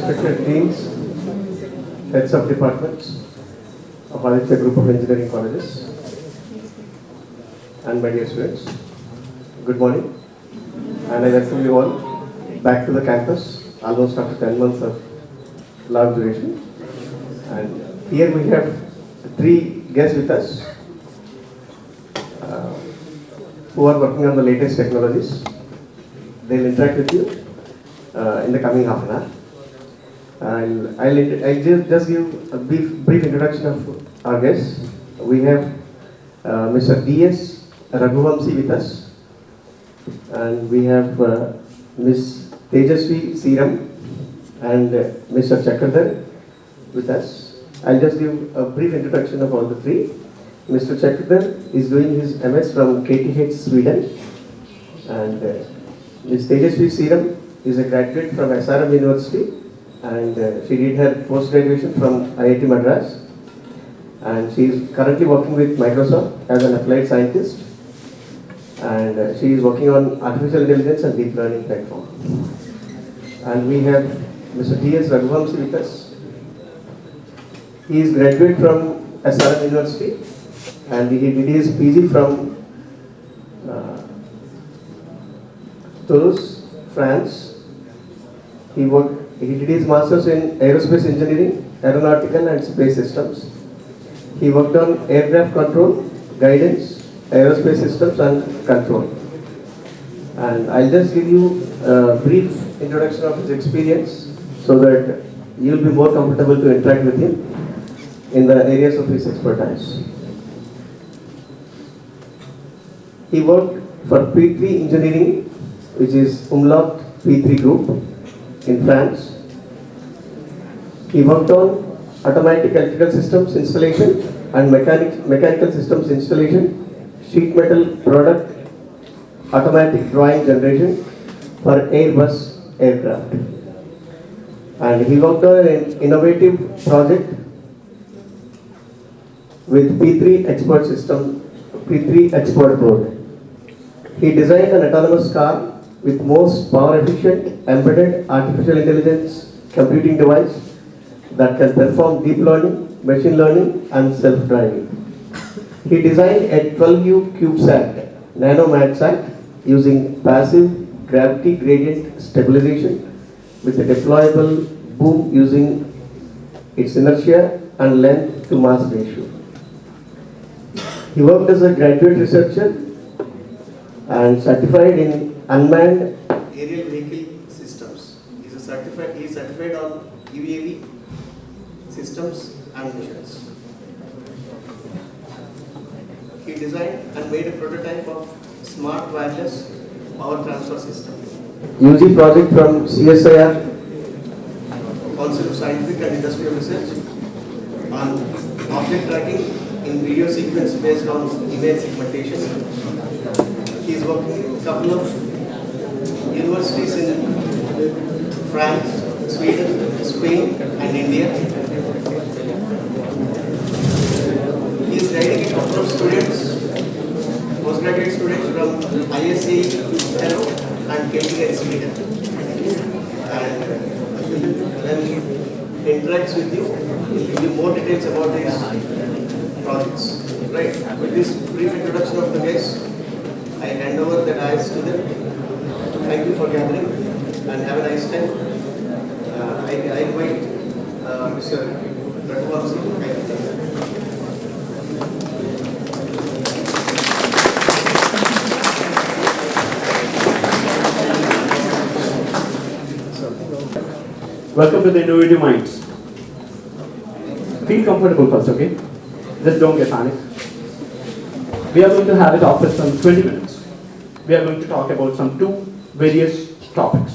respected deans, heads of departments of Aditya Group of Engineering Colleges, and my dear students, good morning, and I welcome you all back to the campus, almost after 10 months of long duration. And here we have 3 guests with us who are working on the latest technologies. They'll interact with you in the coming half an hour. I'll just give a brief introduction of our guests. We have Mr. D.S. Raghuvamsi with us, and we have Ms. Tejasvi Seeram and Mr. Chakradhar with us. I'll just give a brief introduction of all the 3. Mr. Chakradhar is doing his MS from KTH Sweden, and Ms. Tejasvi Seeram is a graduate from SRM University, and she did her post-graduation from IIT Madras, and she is currently working with Microsoft as an applied scientist, and she is working on artificial intelligence and deep learning platform. And we have Mr. D.S. Raghuvamsi with us. He is graduate from SRM University, and he did his PG from Toulouse, France. He did his masters in aerospace engineering, aeronautical and space systems. He worked on aircraft control, guidance, aerospace systems and control. And I'll just give you a brief introduction of his experience so that you'll be more comfortable to interact with him in the areas of his expertise. He worked for P3 Engineering, which is Umlaut P3 Group in France. He worked on automatic electrical systems installation and mechanical systems installation, sheet metal product, automatic drawing generation for Airbus aircraft. And he worked on an innovative project with P3 Expert Board. He designed an autonomous car with most power efficient embedded artificial intelligence computing device that can perform deep learning, machine learning and self-driving. He designed a 12U CubeSat nanomatsat using passive gravity gradient stabilization with a deployable boom using its inertia and length to mass ratio. He worked as a graduate researcher and certified in unmanned aerial vehicle systems. He is certified on UAV systems and missions. He designed and made a prototype of smart wireless power transfer system. UG project from CSIR, Council of Scientific and Industrial Research, on object tracking in video sequence based on image segmentation. He is working in a couple of universities in France, Sweden, Spain and India. He is guiding a couple of students, postgraduate students from ISA Hello and KTH Sweden. And when he interacts with you, he will give you more details about his projects. Right. With this brief introduction of the guests, I hand over the dais to them. Thank you for gathering and have a nice time. I invite Mr. Raghuvamsi. Welcome to the Innovative Minds. Feel comfortable first, okay? Just don't get panicked. We are going to have it up for some 20 minutes. We are going to talk about some 2 various topics.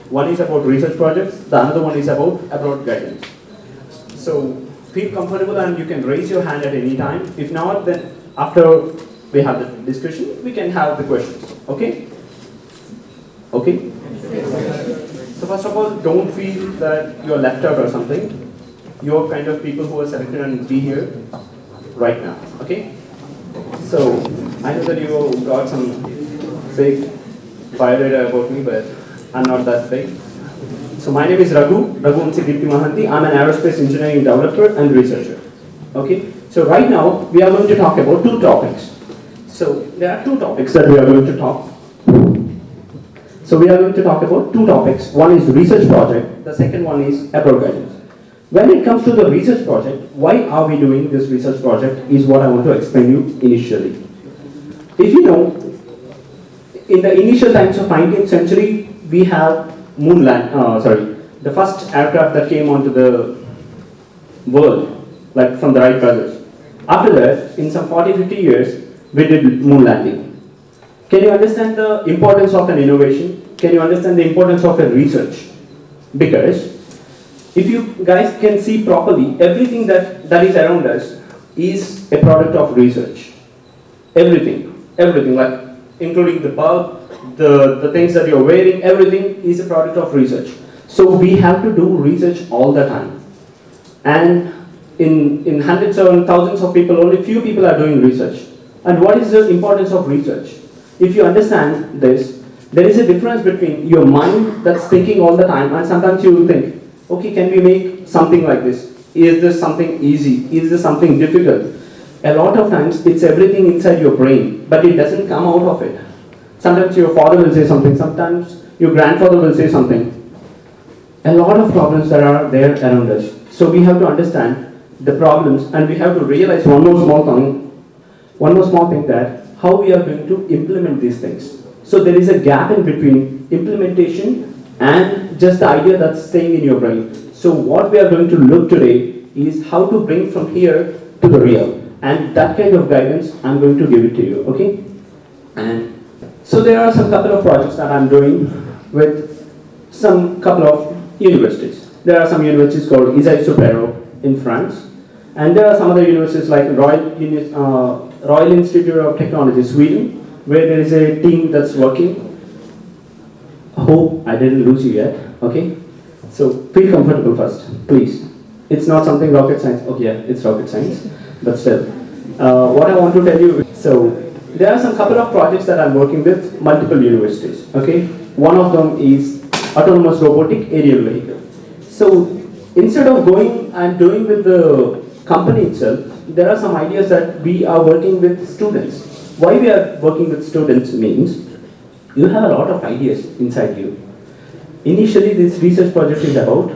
One is about research projects, the other one is about abroad guidance. So feel comfortable and you can raise your hand at any time. If not, then after we have the discussion, we can have the questions. Okay? Okay? So first of all, don't feel that you're left out or something. You're kind of people who are selected and be here right now. Okay? So I know that you got some big biodata about me, but I'm not that big. So my name is Raghuvanshi Mahanti. I'm an aerospace engineering developer and researcher. Okay. So right now we are going to talk about two topics. So there are two topics that we are going to talk. So we are going to talk about two topics. One is research project. The second one is approach guidance. When it comes to the research project, why are we doing this research project is what I want to explain you initially. If you know, in the initial times of 19th century, we have the first aircraft that came onto the world, like from the Wright brothers. After that, in some 40-50 years, we did moon landing. Can you understand the importance of an innovation? Can you understand the importance of a research? Because if you guys can see properly, everything that is around us is a product of research. Everything, like including the bulb, the things that you're wearing, everything is a product of research. So we have to do research all the time. And in hundreds or thousands of people, only few people are doing research. And what is the importance of research? If you understand this, there is a difference between your mind that's thinking all the time, and sometimes you will think, okay, can we make something like this? Is this something easy? Is this something difficult? A lot of times it's everything inside your brain, but it doesn't come out of it. Sometimes your father will say something, sometimes your grandfather will say something. A lot of problems that are there around us. So we have to understand the problems, and we have to realize one more small thing that how we are going to implement these things. So there is a gap in between implementation and just the idea that's staying in your brain. So what we are going to look today is how to bring from here to the real. And that kind of guidance, I'm going to give it to you, okay? And so there are some couple of projects that I'm doing with some couple of universities. There are some universities called Isaïe-Soupero in France. And there are some other universities like Royal Institute of Technology, Sweden, where there is a team that's working. Hope I didn't lose you yet, okay? So feel comfortable first, please. It's not something rocket science. Okay, yeah, it's rocket science, but still. What I want to tell you, so there are some couple of projects that I'm working with multiple universities, okay? One of them is autonomous robotic aerial vehicle. So instead of going and doing with the company itself, there are some ideas that we are working with students. Why we are working with students means you have a lot of ideas inside you. Initially, this research project is about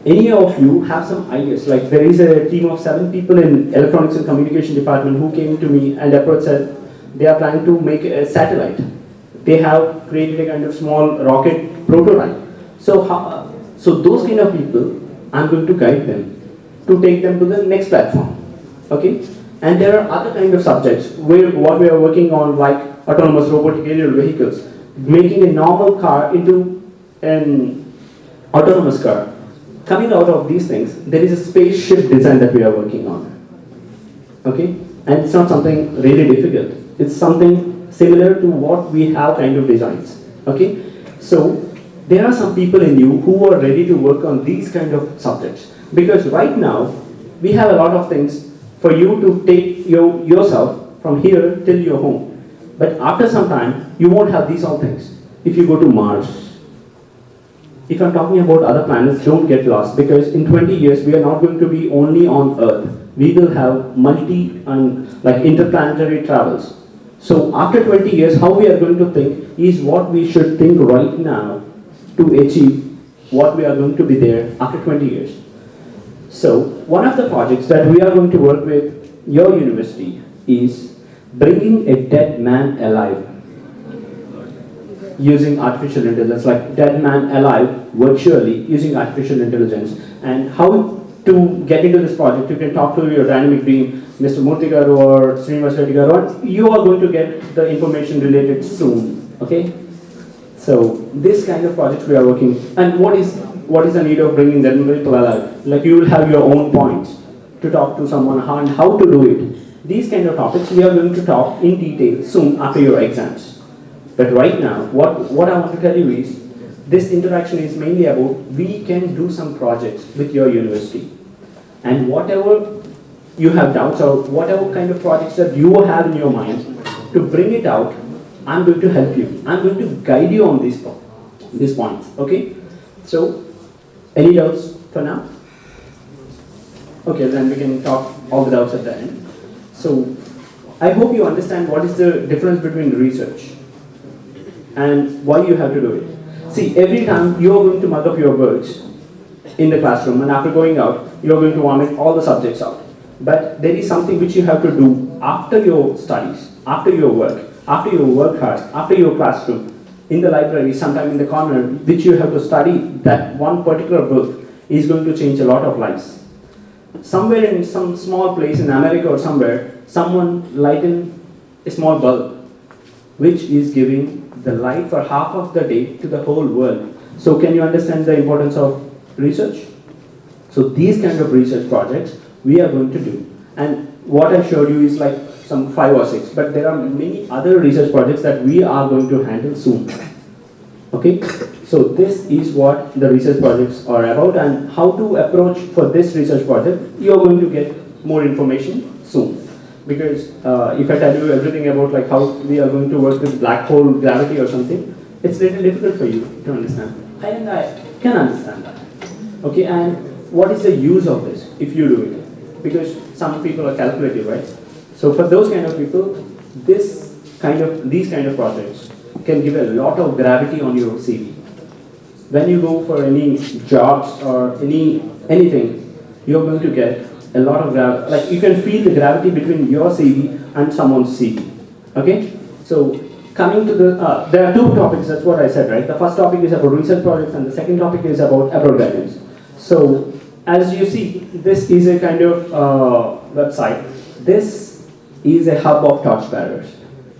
any of you have some ideas. Like there is a team of 7 people in electronics and communication department who came to me and approached said they are planning to make a satellite. They have created a kind of small rocket prototype. So those kind of people, I'm going to guide them to take them to the next platform. Okay? And there are other kind of subjects where what we are working on, like autonomous robotic aerial vehicles, making a normal car into an autonomous car. Coming out of these things, there is a spaceship design that we are working on. Okay? And it's not something really difficult. It's something similar to what we have kind of designs. Okay? So there are some people in you who are ready to work on these kind of subjects. Because right now, we have a lot of things for you to take yourself from here till your home. But after some time, you won't have these all things. If you go to Mars, if I'm talking about other planets, don't get lost, because in 20 years, we are not going to be only on Earth. We will have interplanetary travels. So after 20 years, how we are going to think is what we should think right now to achieve what we are going to be there after 20 years. So one of the projects that we are going to work with your university is bringing a dead man alive using artificial intelligence, like dead man alive virtually using artificial intelligence. And how to get into this project, you can talk to your dynamic being Mr. Murthy Garu or Srinivas Reddy Garu, and you are going to get the information related soon, okay? So this kind of projects we are working. And what is the need of bringing dead people alive? Like you will have your own points to talk to someone and how to do it. These kind of topics we are going to talk in detail soon after your exams. But right now, what I want to tell you is, this interaction is mainly about we can do some projects with your university. And whatever you have doubts or whatever kind of projects that you have in your mind, to bring it out, I'm going to help you. I'm going to guide you on these points, okay? So, any doubts for now? Okay, then we can talk all the doubts at the end. So, I hope you understand what is the difference between research and why you have to do it. See, every time you are going to mug up your works in the classroom, and after going out, you are going to vomit all the subjects out. But there is something which you have to do after your studies, after your work hard, after your classroom, in the library, sometime in the corner, which you have to study. That one particular book is going to change a lot of lives. Somewhere in some small place in America or somewhere, someone lighten a small bulb, which is giving the light for half of the day to the whole world. So can you understand the importance of research? So these kind of research projects we are going to do. And what I showed you is like some 5 or 6, but there are many other research projects that we are going to handle soon. Okay? So this is what the research projects are about, and how to approach for this research project. You are going to get more information soon. Because if I tell you everything about like how we are going to work with black hole gravity or something, it's a little difficult for you to understand. And I can understand that. Okay, and what is the use of this if you do it? Because some people are calculative, right? So for those kind of people, these kind of projects can give a lot of gravity on your CV. When you go for any jobs or anything, you're going to get a lot of gravity. Like you can feel the gravity between your CV and someone's CV. Okay? So coming to the, there are 2 topics, that's what I said, right? The first topic is about research projects and the second topic is about abroad guidance. So as you see, this is a kind of website. This is a hub of torchbearers.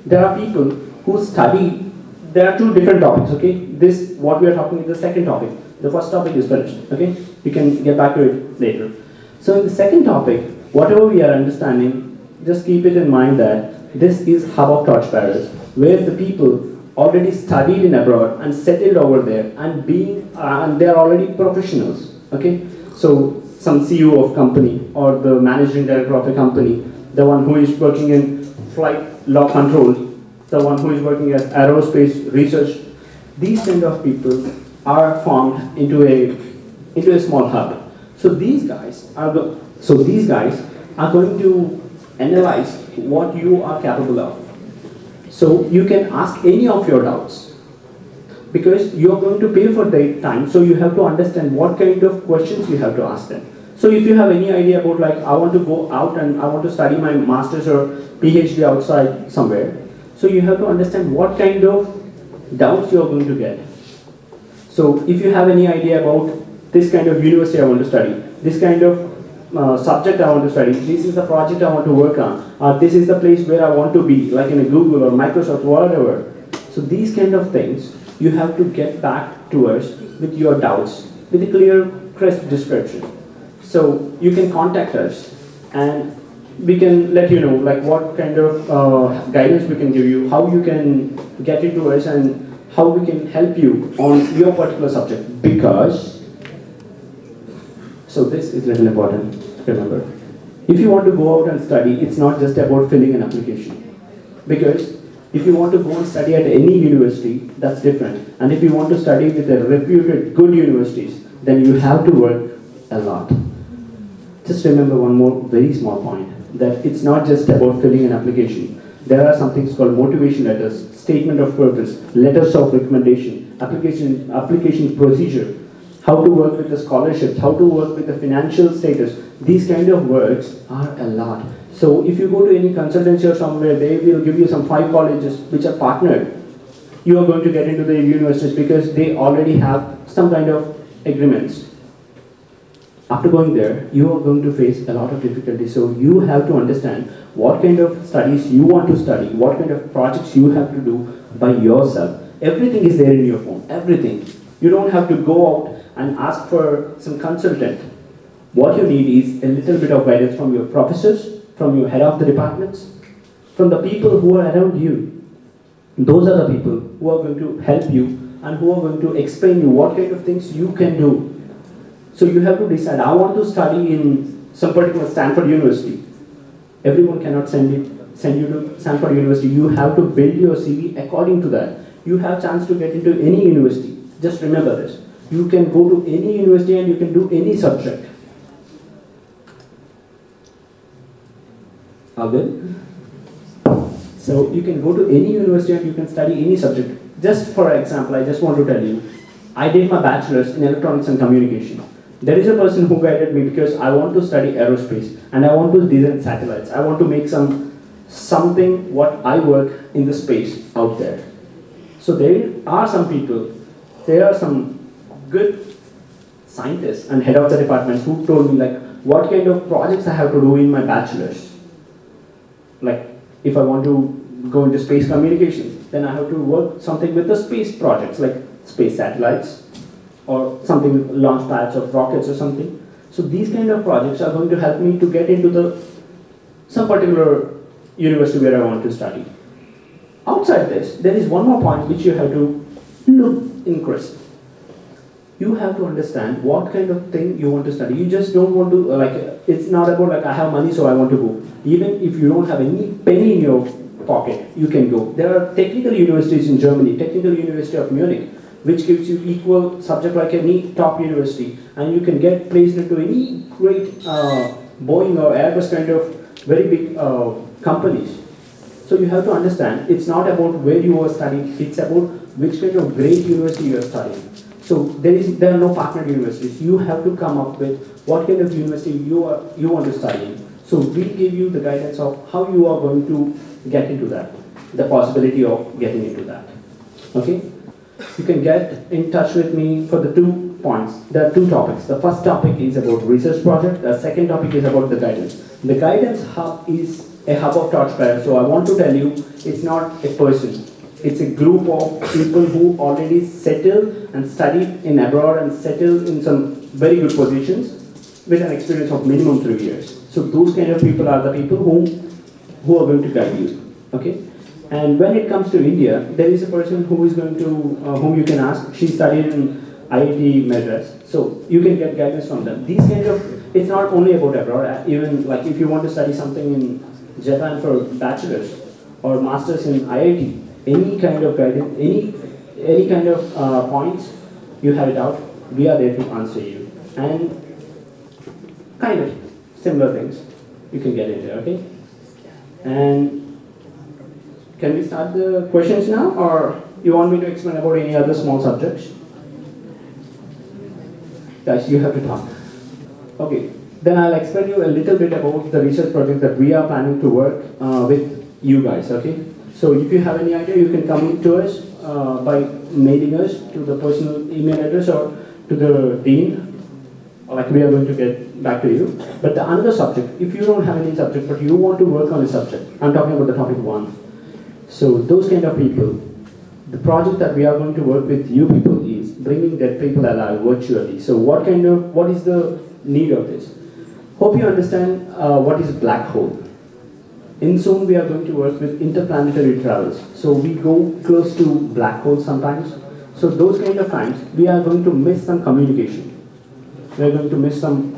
There are people who study, there are 2 different topics, okay? This, what we are talking is the second topic. The first topic is finished, okay? We can get back to it later. So in the second topic, whatever we are understanding, just keep it in mind that this is hub of torchbearers, where the people already studied in abroad and settled over there and and they are already professionals, okay? So some CEO of company or the managing director of a company, the one who is working in flight law control, the one who is working at aerospace research, these kind of people are formed into a small hub. So these guys are going to analyze what you are capable of. So you can ask any of your doubts, because you are going to pay for their time, so you have to understand what kind of questions you have to ask them. So if you have any idea about like, I want to go out and I want to study my master's or PhD outside somewhere, so you have to understand what kind of doubts you are going to get. So if you have any idea about this kind of university I want to study, this kind of subject I want to study, this is the project I want to work on, this is the place where I want to be, like in a Google or Microsoft, whatever. So these kind of things, you have to get back to us with your doubts, with a clear, crisp description. So you can contact us and we can let you know like what kind of guidance we can give you, how you can get into us, and how we can help you on your particular subject. Because, so this is little important, remember. If you want to go out and study, it's not just about filling an application. Because if you want to go and study at any university, that's different. And if you want to study with a reputed good universities, then you have to work a lot. Just remember one more very small point, that it's not just about filling an application. There are some things called motivation letters, statement of purpose, letters of recommendation, application procedure, how to work with the scholarships, how to work with the financial status. These kind of works are a lot. So if you go to any consultancy or somewhere, they will give you some 5 colleges which are partnered. You are going to get into the universities because they already have some kind of agreements. After going there, you are going to face a lot of difficulties. So you have to understand what kind of studies you want to study, what kind of projects you have to do by yourself. Everything is there in your phone, everything. You don't have to go out and ask for some consultant. What you need is a little bit of guidance from your professors, from your head of the departments, from the people who are around you. Those are the people who are going to help you and who are going to explain you what kind of things you can do. So you have to decide, I want to study in some particular Stanford University. Everyone cannot send you to Stanford University. You have to build your CV according to that. You have chance to get into any university. Just remember this. You can go to any university and you can do any subject. Are good? So you can go to any university and you can study any subject. Just for example, I just want to tell you, I did my bachelor's in electronics and communication. There is a person who guided me because I want to study aerospace and I want to design satellites. I want to make something what I work in the space out there. So there are some people, there are some good scientists and head of the departments who told me like what kind of projects I have to do in my bachelor's. Like if I want to go into space communications, then I have to work something with the space projects like space satellites or something launch pads or rockets or something. So these kind of projects are going to help me to get into some particular university where I want to study. Outside this, there is one more point which you have to look in crisp. You have to understand what kind of thing you want to study. You just don't want to, it's not about like I have money so I want to go. Even if you don't have any penny in your pocket, you can go. There are technical universities in Germany, Technical University of Munich, which gives you equal subject like any top university, and you can get placed into any great Boeing or Airbus kind of very big companies. So you have to understand, it's not about where you are studying, it's about which kind of great university you are studying. So there are no partner universities. You have to come up with what kind of university you want to study in. So we'll give you the guidance of how you are going to get into that, the possibility of getting into that. Okay? You can get in touch with me for the 2 points. There are 2 topics. The first topic is about research project. The second topic is about the guidance. The guidance hub is a hub of torchbearers. So I want to tell you, it's not a person. It's a group of people who already settled and studied in abroad and settled in some very good positions with an experience of minimum 3 years. So those kind of people are the people who are going to guide you. Okay? And when it comes to India, there is a person who is going to, whom you can ask. She studied in IIT Madras. So you can get guidance from them. These kind of, it's not only about abroad. Even like if you want to study something in Japan for bachelor's or master's in IIT, any kind of guidance, any kind of points, you have it out. We are there to answer you. And kind of similar things you can get into, okay? And can we start the questions now, or you want me to explain about any other small subjects? Guys, you have to talk. Okay, then I'll explain you a little bit about the research project that we are planning to work with you guys, okay? So if you have any idea, you can come to us by mailing us to the personal email address or to the dean. Like we are going to get back to you. But the another subject, if you don't have any subject but you want to work on a subject, I'm talking about the topic 1. So those kind of people, the project that we are going to work with you people is bringing dead people alive virtually. So what is the need of this? Hope you understand what is black hole. In soon we are going to work with interplanetary travels. So we go close to black holes sometimes. So those kind of times we are going to miss some communication. We are going to miss some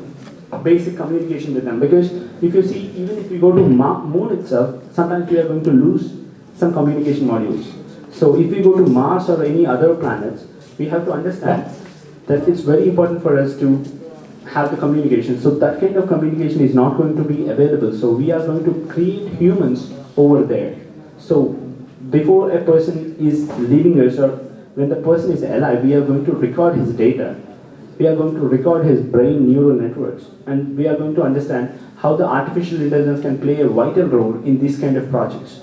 basic communication with them. Because if you see, even if we go to moon itself, sometimes we are going to lose some communication modules. So if we go to Mars or any other planets, we have to understand that it's very important for us to have the communication. So that kind of communication is not going to be available. So we are going to create humans over there. So before a person is leaving us, or when the person is alive, we are going to record his data. We are going to record his brain neural networks. And we are going to understand how the artificial intelligence can play a vital role in these kind of projects.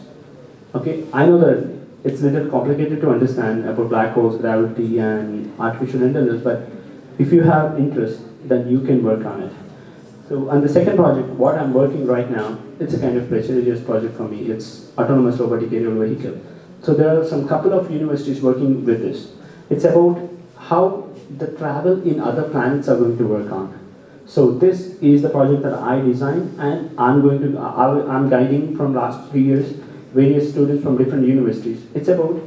Okay, I know that it's a little complicated to understand about black holes, gravity, and artificial intelligence, but if you have interest, then you can work on it. So on the second project, what I'm working right now, it's a kind of prestigious project for me. It's autonomous robotic aerial vehicle. So there are some couple of universities working with this. It's about how the travel in other planets are going to work on. So this is the project that I designed, and I'm guiding from last 3 years various students from different universities. It's about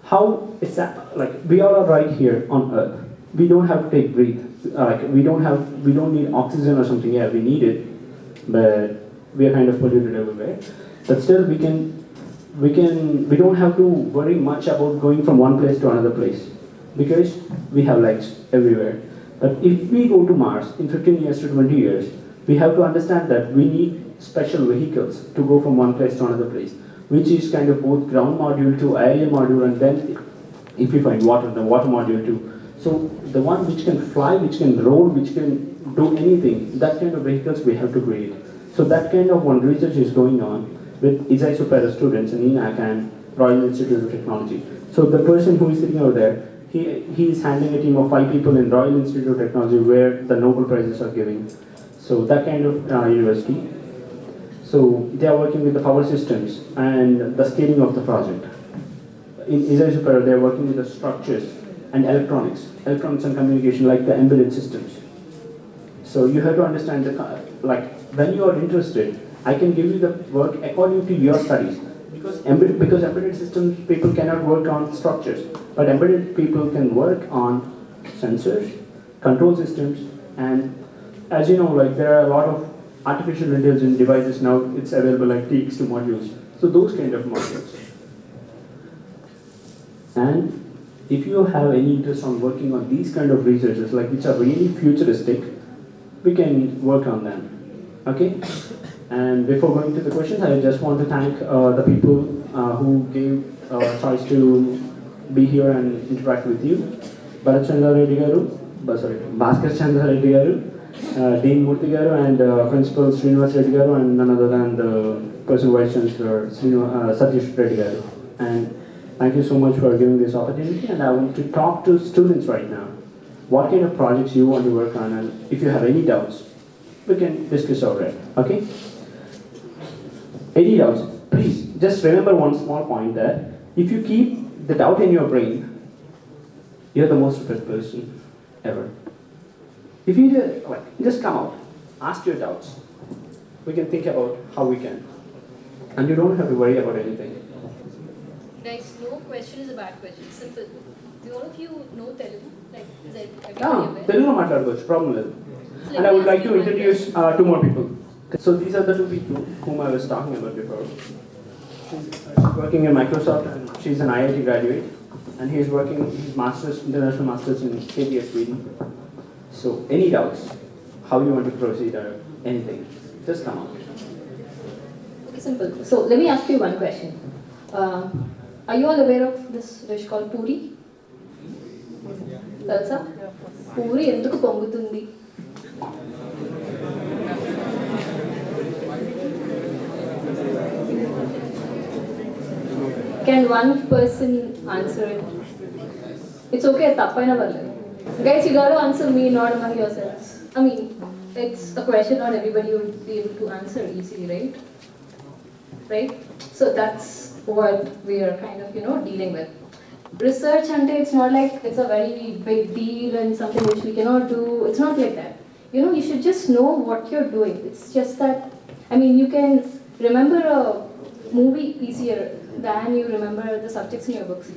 how it's like we all are right here on Earth. We don't have to take breathe. We don't need oxygen or something. Yeah, we need it, but we are kind of polluted everywhere. But still, we don't have to worry much about going from one place to another place. because we have lights everywhere. But if we go to Mars in 15 years to 20 years, we have to understand that we need special vehicles to go from one place to another place, which is kind of both ground module to aerial module, and then if we find water, the water module too. So the one which can fly, which can roll, which can do anything, that kind of vehicles we have to create. So that kind of one research is going on with ISAI Supera students in ENAC and Royal Institute of Technology. So the person who is sitting over there, he is handling a team of 5 people in Royal Institute of Technology where the Nobel Prizes are giving. So that kind of university. So they are working with the power systems and the scaling of the project. In ISAI Supera, they are working with the structures and electronics and communication, like the embedded systems. So you have to understand like when you are interested, I can give you the work according to your studies. Because embedded systems people cannot work on structures, but embedded people can work on sensors, control systems, and as you know, like there are a lot of artificial intelligence devices now. It's available like TX2 modules. So those kind of modules. And if you have any interest on working on these kind of researches, like which are really futuristic, we can work on them. Okay? And before going to the questions, I just want to thank the people who gave choice to be here and interact with you. Bharat Chandra Reddy Garu, Bhaskar Chandra Reddy Garu, Dean Murthy Garu, and Principal Srinivas Reddy Garu, and none other than the person Vice Chancellor Satish Reddy Garu. And thank you so much for giving this opportunity. And I want to talk to students right now. What kind of projects you want to work on, and if you have any doubts, we can discuss over it. Okay? Any doubts? Please just remember one small point that if you keep the doubt in your brain, you're the most stupid person ever. If you just come out, ask your doubts. We can think about how we can, and you don't have to worry about anything. Guys, no question is a bad question. Simple. Do all of you know Telugu? Like, is it Telugu maatladukochu, problem లేదు. And I would like to introduce 2 more people. So these are the 2 people whom I was talking about before. She's working in Microsoft, and she's an IIT graduate, and he is working his masters, international masters in KBS Sweden. So any doubts, how you want to proceed or anything, just come out. Okay, simple. So let me ask you one question. Are you all aware of this dish called puri? Telsa? Puri enduku pongutundi? Can one person answer it? It's okay, tappaina varledu. Guys, you got to answer me, not among yourselves. I mean, it's a question not everybody would be able to answer easily, right? Right? So that's what we are kind of, dealing with. Research, and it's not like it's a very big deal and something which we cannot do. It's not like that. You should just know what you're doing. It's just that, you can remember a movie easier than you remember the subjects in your books.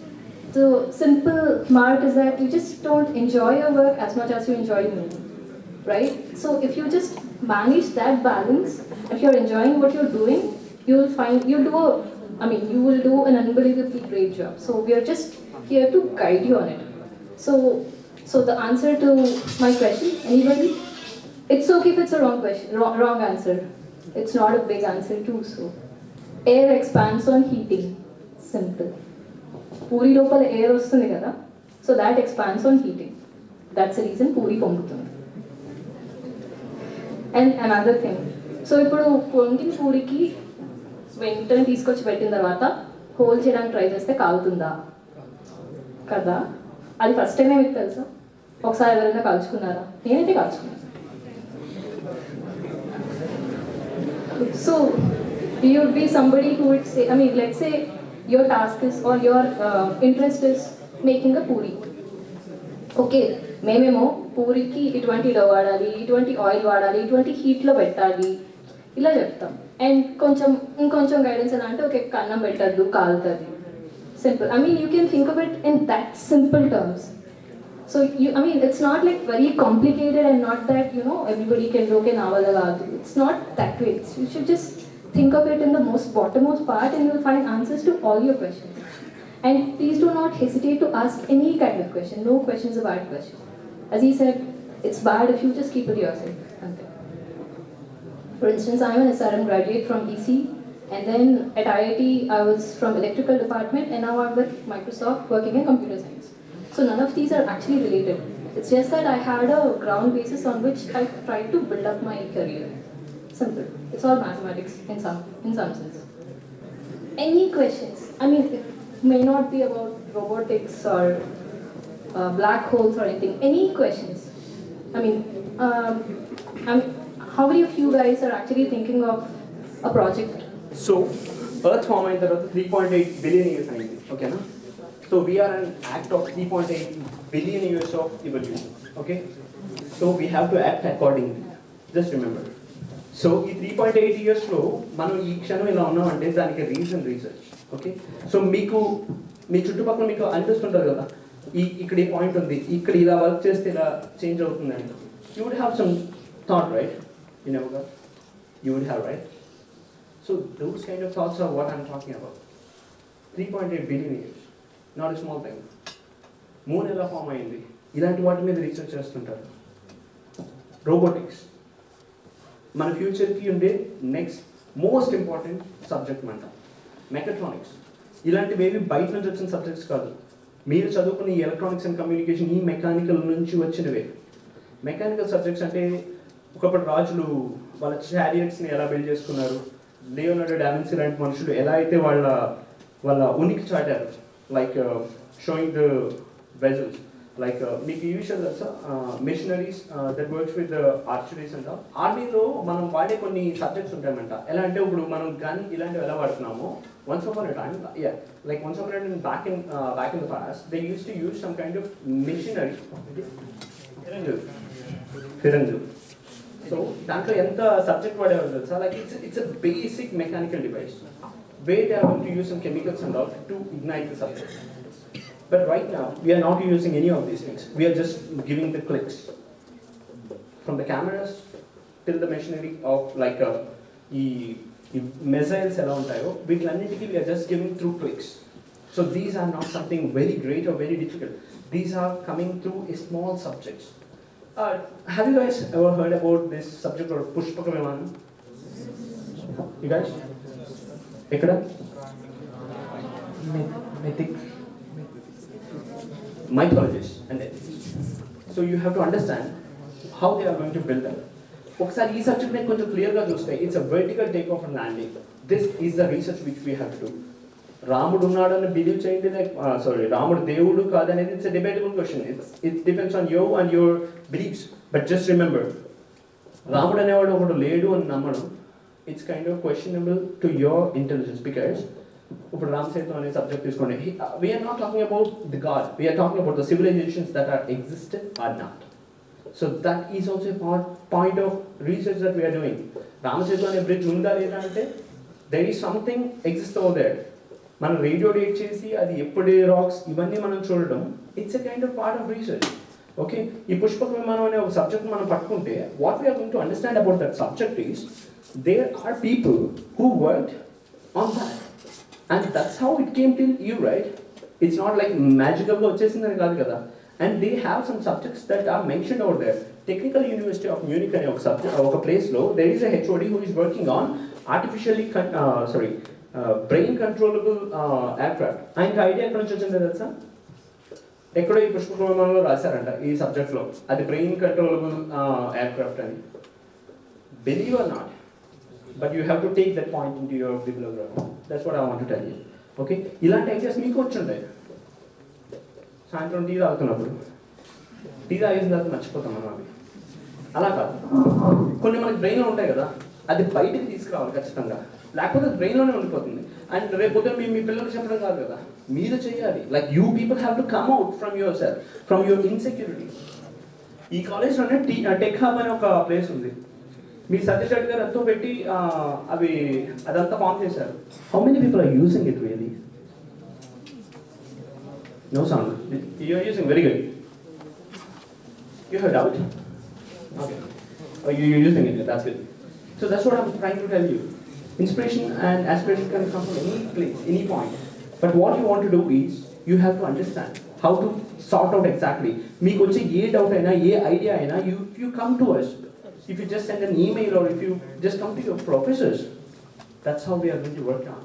The simple mark is that you just don't enjoy your work as much as you enjoy the movie, right? So if you just manage that balance, if you're enjoying what you're doing, you will do an unbelievably great job. So we are just here to guide you on it. So the answer to my question, anybody? It's okay if it's a wrong question, wrong answer. It's not a big answer too. So air expands on heating. Simple. Puri lopala air vastundi kada, so that expands on heating. That's the reason puri pongutundi. And another thing, so ఇప్పుడు పొంగిన పూరికి వెంటనే తీసుకొచ్చి పెట్టిన తర్వాత whole చేయడానికి try చేస్తే కాలుతుందా? కదా, అది ఫస్ట్ టైమే మీకు తెలుసా? ఒకసారి ఎవరైనా కాల్చుకున్నారా? నేనైతే కాల్చుకున్నాను. So you would be somebody who would say, let's say your task is, or your interest is making a puri. Okay, మేమేమో పూరికి ఇటువంటి డో వాడాలి, ఇటువంటి ఆయిల్ వాడాలి, ఇటువంటి హీట్లో పెట్టాలి, ఇలా చెప్తాం. అండ్ ఇంకొంచెం గైడెన్స్ ఎలా అంటే ఓకే కన్నం పెట్టద్దు కాలుతుంది. Simple. you can think of it in that simple terms. So it's not like very complicated, and not that everybody can do okay navala kaadu. It's not that way. You should just think of it in the most bottommost part, and you'll find answers to all your questions. And please do not hesitate to ask any kind of question. No question is a bad question. As he said, it's bad if you just keep it yourself. Okay. For instance, I'm an SRM graduate from EC, and then at IIT I was from electrical department, and now I'm with Microsoft working in computer science. So none of these are actually related. It's just that I had a ground basis on which I tried to build up my career. Simple. It's all mathematics in some sense. Any questions? I mean, it may not be about robotics or black holes or anything. Any questions? I mean, how many of you guys are actually thinking of a project? So, Earth formed in 3.8 billion years ago. Okay, na? So we are an act of 3.8 billion years of evolution. Okay, so we have to act accordingly. Just remember. So ఈ 3.8 ఇయర్స్లో మనం ఈ క్షణం ఇలా ఉన్నామంటే దానికి reason research. Okay, so మీకు మీ చుట్టుపక్కల మీకు అనిపిస్తుంటారు కదా, ఇక్కడ ఈ పాయింట్ ఉంది, ఇక్కడ ఇలా వర్క్ చేస్తే ఇలా చేంజ్ అవుతుందండి. You would have some thought, right? You never you would have, right? So those kind of thoughts are what I'm talking about. 3.8 billion years, not a small thing. Moon ఎలా form అయింది, ఇలాంటి వాటి మీద research చేస్తుంటారు. Robotics మన ఫ్యూచర్కి ఉండే next most important subject అంట. Mechatronics ఇలాంటివేవి బయట నుంచి వచ్చిన సబ్జెక్ట్స్ కాదు, మీరు చదువుకున్న ఈ ఎలక్ట్రానిక్స్ అండ్ కమ్యూనికేషన్ ఈ మెకానికల్ నుంచి వచ్చినవే. మెకానికల్ సబ్జెక్ట్స్ అంటే ఒకప్పుడు రాజులు వాళ్ళ చారియట్స్ని ఎలా బిల్డ్ చేసుకున్నారు, లియోనార్డో డావిన్సీ లాంటి మనుషులు ఎలా అయితే వాళ్ళ ఉనికి చాటారు, like showing the vessels. Like మీకు ఈ విషయం తెలుసా, missionaries that works with archeries అంట. ఆర్మీలో మనం వాడే కొన్ని సబ్జెక్ట్స్ ఉంటాయన్నమాట. ఎలా అంటే ఇప్పుడు మనం గన్ ఇలాంటివి ఎలా వాడుతున్నామో, once upon a time, once upon a time back in the past, they used to use some kind of machinery. Firanju. So దాంట్లో ఎంత సబ్జెక్ట్ వాడేవాళ్ళు తెలుసా, like it's a basic mechanical device where they are going to use some chemicals and all to ignite the subject. But right now, we are not using any of these things. We are just giving the clicks. From the cameras till the machinery of like missiles around Tayo, we are just giving through clicks. So these are not something very great or very difficult. These are coming through a small subjects. Have you guys ever heard about this subject called Pushpaka Vimanam? You guys? Ekkada? Mythic. Mythologies and ethics. So you have to understand how they are going to build that. ఒకసారి ఈ subject నేను కొంచెం క్లియర్గా చూస్తే, it's a vertical take off and landing. This is the research which we have to do. రాముడు ఉన్నాడని believe చేయండి, రాముడు దేవుడు కాదనేది it's a debatable question. It depends on you and your believes. But just remember, రాముడు అనేవాడు ఒకడు లేడు అని నమ్మడం, it's kind of questionable to your intelligence. Because ఇప్పుడు రామసేతు అనే సబ్జెక్ట్ తీసుకోండి, we are not talking about the god, we are talking about the civilisations that are existed or not. So that is also point of research that we're doing. Ramasetu అనే bridge ఉందా లేదా అంటే there is something exist over there. మనం radio date చేసి అది ఎప్పుడే rocks ఇవన్నీ మనం చూడడం, it's a kind of part of research. Okay, ఈ పుష్పక విమానం అనే ఒక సబ్జెక్ట్ మనం పట్టుకుంటే, what we're going to understand about that subject is there are people who worked on that. And that's how it came till you, right? It's not like magical ga vachesindani kaadu kada. And they have some subjects that are mentioned over there. Technical University of Munich ane oka subject oka place lo there is a HOD who is working on brain controllable aircraft. Ayinka idea ekkada nunchi vachindi telsa? Ekkado ee pushpaka vimanamlo rasaranta ee subject lo adi brain controllable aircraft ani. Believe or not, but you have to take that point into your bibliography. That's what I want to tell you. Okay, ఇలాంటి ideas మీకు వచ్చుంటాయి. సాయంత్రం tea తాగుతున్నప్పుడు tea తాగేసిన తర్వాత మర్చిపోతాం మనం అవి. అలా కాదు, కొన్ని మనకి బ్రెయిన్లో ఉంటాయి కదా, అది బయటికి తీసుకురావాలి ఖచ్చితంగా, లేకపోతే అది బ్రెయిన్లోనే ఉండిపోతుంది. అండ్ రేపు పొద్దున మీ పిల్లలకు చెప్పడం కాదు కదా, మీరు చేయాలి. Like you people have to come out from your self, from your insecurity. ఈ కాలేజ్లోనే టెక్ హబ్ అనే ఒక ప్లేస్ ఉంది. మీ సతీష్ రెడ్డి గారు ఎంతో పెట్టి అవి అదంతా ఫామ్ చేశారు. How many people are using it really? No sound. You are using very good. You have doubt? Okay, you using it, that's good. So that's what I'm trying to tell you. Inspiration and aspiration can come from any place, any point. But what you want to do is, you have to understand how to sort out exactly. మీకు వచ్చే ఏ doubt అయినా ఏ idea అయినా you come to us. If you just send an email or if you just come to your professors, that's how we are going to work on.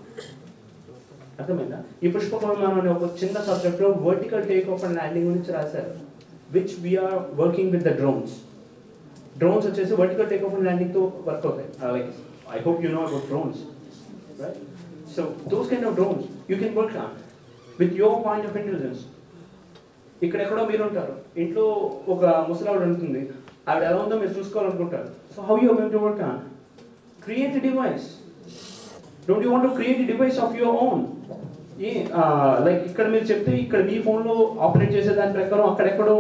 అర్థమైందా? ఈ పుష్పకవిమానం అనే ఒక చిన్న సబ్జెక్ట్లో vertical take off and landing గురించి రాశారు, which we are working with the drones. Drones వచ్చేసి vertical take off and ల్యాండింగ్తో వర్క్ అవుతాయి. Like I hope you know about drones, right? So those kind of drones you can work on with your point of intelligence. ఇక్కడెక్కడో మీరు ఉంటారు, ఇంట్లో ఒక ముసలావిడ ఉంటుంది, ఆవిడ ఎలా ఉందో మీరు చూసుకోవాలనుకుంటారు. So how you going to work on? Create a device. Don't you want to create a device of your own? Like ఇక్కడ మీరు చెప్తే ఇక్కడ మీ ఫోన్లో ఆపరేట్ చేసే దాని ప్రకారం అక్కడెక్కడో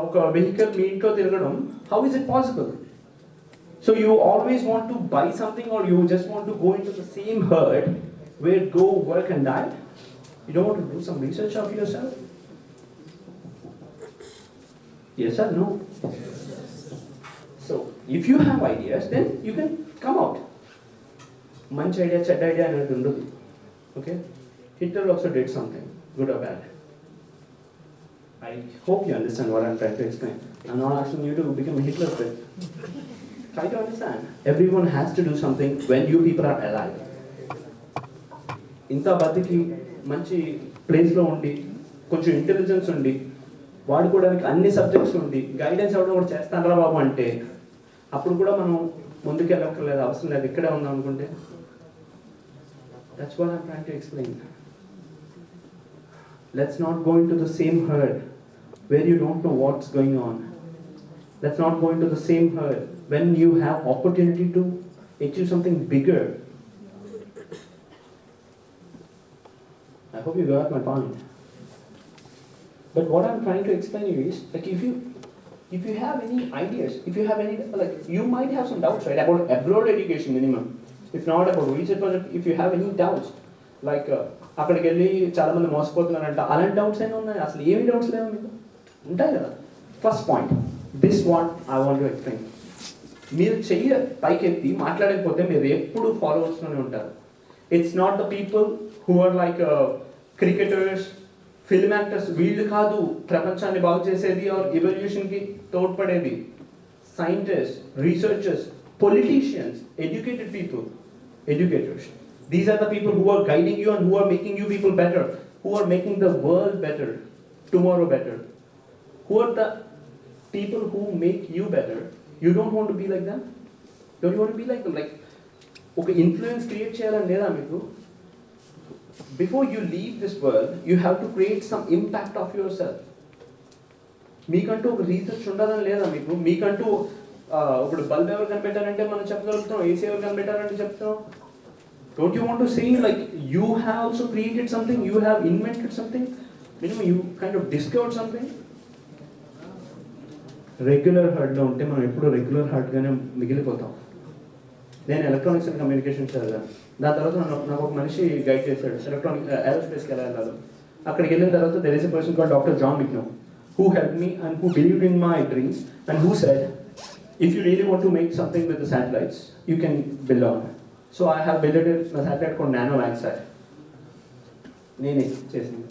ఒక వెహికల్ మీ ఇంట్లో తిరగడం, how is it possible? So you always want to buy something or you just want to go in to the same hardware go work and die? You don't want to do some research of yourself? Yes or no? So, if you have ideas, then you can come out. Manch idea, chat idea, and do. Okay? Hitler also did something, good or bad. I hope you understand what I'm trying to explain. I'm not asking you to become a Hitler, but try to understand. Everyone has to do something when you people are alive. ఇంత బతికి మంచి ప్లేస్లో ఉండి కొంచెం intelligence ఉండి వాడుకోవడానికి అన్ని subjects ఉండి గైడెన్స్ ఎవడో కూడా చేస్తానరా బాబు అంటే అప్పుడు కూడా మనం ముందుకు వెళ్ళక్కర్లేదు, అవసరం లేదు, ఇక్కడే ఉందాం అనుకుంటే, that's what I'm trying to explain. Let's not go in to the same heard where you don't know what's going on. Let's not go in to the same heard when you have opportunity to achieve something bigger. I hope you got my point. But what I'm trying to explain you is, like, if you have any ideas, if you have any, like, you might have some doubts, right, about abroad education minimum, if not about research project. If you have any doubts, like, అక్కడికి వెళ్ళి చాలా మంది మోసపోతున్నారంట, అలాంటి doubts అయినా ఉన్నాయి, అసలు ఏమి doubts లేవు మీకు ఉంటాయి కదా. First point, this what I want to explain. మీరు చెయ్యి పైకెత్తి మాట్లాడకపోతే మీరు ఎప్పుడు ఫాలోవర్స్లోనే ఉంటారు. It's not the people who are like cricketers, film actors, వీళ్ళు కాదు ప్రపంచాన్ని బాగు చేసేది ఆర్ ఎవల్యూషన్కి తోడ్పడేది. Scientist, researchers, politicians, educated people, educators. These are the people who are guiding you and who are making you people better, who are making the world better, tomorrow better. Who are the people who make you better? You don't want to be like them? Don't you want to be like them? Like, okay, influence create cheyalani ledha meeku? Before you leave this world, you have to create some impact of yourself. మీకంటూ ఒక research ఉండదని లేదా మీకు? మీకంటూ ఇప్పుడు bulb ఎవరు కనిపెట్టారంటే మనం చెప్పగలుగుతాం, ఏసీ ఎవరు కనిపెట్టారంటే చెప్తాం. Don't you want to say, like, you have also created something, you have invented something, you kind of discovered something? Regular హార్డ్లో ఉంటే మనం ఎప్పుడు రెగ్యులర్ హార్డ్గానే మిగిలిపోతాం. నేను ఎలక్ట్రానిక్స్ అండ్ కమ్యూనికేషన్ చదివాను. దాని తర్వాత నాకు ఒక మనిషి గైడ్ చేశాడు, ఎలక్ట్రానిక్ ఏరోస్పేస్కి ఎలా వెళ్ళాలి. అక్కడికి వెళ్ళిన తర్వాత there is a person called Dr. John McNew who helped me and who believed in my dreams and who said, if you really want to make something with the satellites, you can build on. So I have built a satellite called NanoVansat. నేనే చేసింది.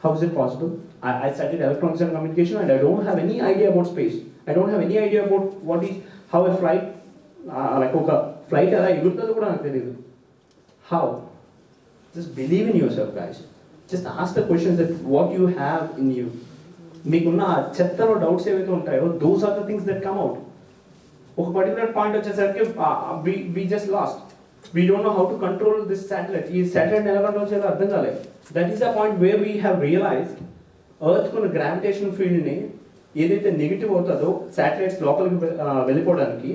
How is it possible? I studied electronics and communication and I don't have any idea about space. I don't have any idea about how a flight, like oka flight ఎలా ఎగురుతుందో కూడా నాకు తెలియదు. How? Just believe in yourself, guys. Just ask the questions that what you have in you. మీకున్న చెత్తలో doubts ఏవైతే ఉంటాయో, those are the things that come out. ఒక particular point వచ్చేసరికి we just lost. We don't know how to control this satellite. ఈ satellite ఎలా control చేయాలో అర్థం కాలేదు. That is the point where we have realized earth కున్న gravitation ఫీల్డ్ని ఏదైతే నెగిటివ్ అవుతుందో శాటిలైట్స్ లోపలికి వెళ్ళిపోవడానికి,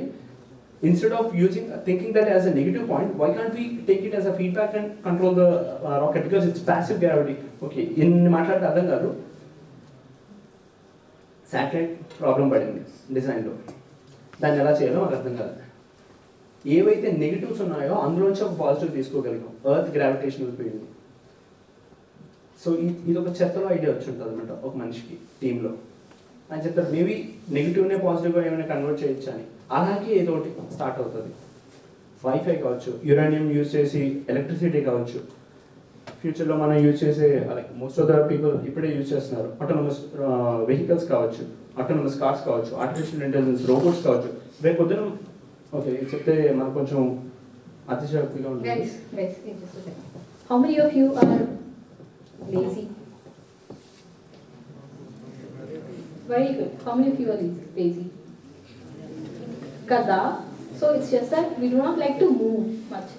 instead of thinking that as a negative point, why can't we take it as a feedback and control the rocket? Because it's passive gravity. Okay, in మాట్లాడితే అర్థం కాదు. Satellite problem పడింది డిజైన్లో, దాన్ని ఎలా చేయాలో మాకు అర్థం కాదు. ఏవైతే నెగిటివ్స్ ఉన్నాయో అందులోంచి ఒక పాజిటివ్ తీసుకోగలిగాం, ఎర్త్ గ్రావిటేషనల్ ఫీల్డ్. సో ఇది ఒక చెత్తలో ఐడియా వచ్చి ఉంటుంది అనమాట ఒక మనిషికి టీంలో. అని చెప్తారు మేబీ నెగిటివ్నే పాజిటివ్గా ఏమైనా కన్వర్ట్ చేయొచ్చు అని. అలాగే ఏదో ఒకటి స్టార్ట్ అవుతుంది. వైఫై కావచ్చు, యురేనియం యూజ్ చేసి ఎలక్ట్రిసిటీ కావచ్చు, ఫ్యూచర్లో మనం యూజ్ చేసే like most of the people ఇప్పుడే యూజ్ చేస్తున్నారు ఆటోనమస్ వెహికల్స్ కావచ్చు, ఆటోనమస్ కార్స్ కావచ్చు, ఆర్టిఫిషియల్ ఇంటెలిజెన్స్ రోబోట్స్ కావచ్చు. రేపు పొద్దున ఓకే చెప్తే మనకు కొంచెం అతిశయోక్తిగా ఉంటుంది. Guys, just a second. How many of you are lazy? Very good. How many of you are lazy? Kada. So it's just that we do not like to move much.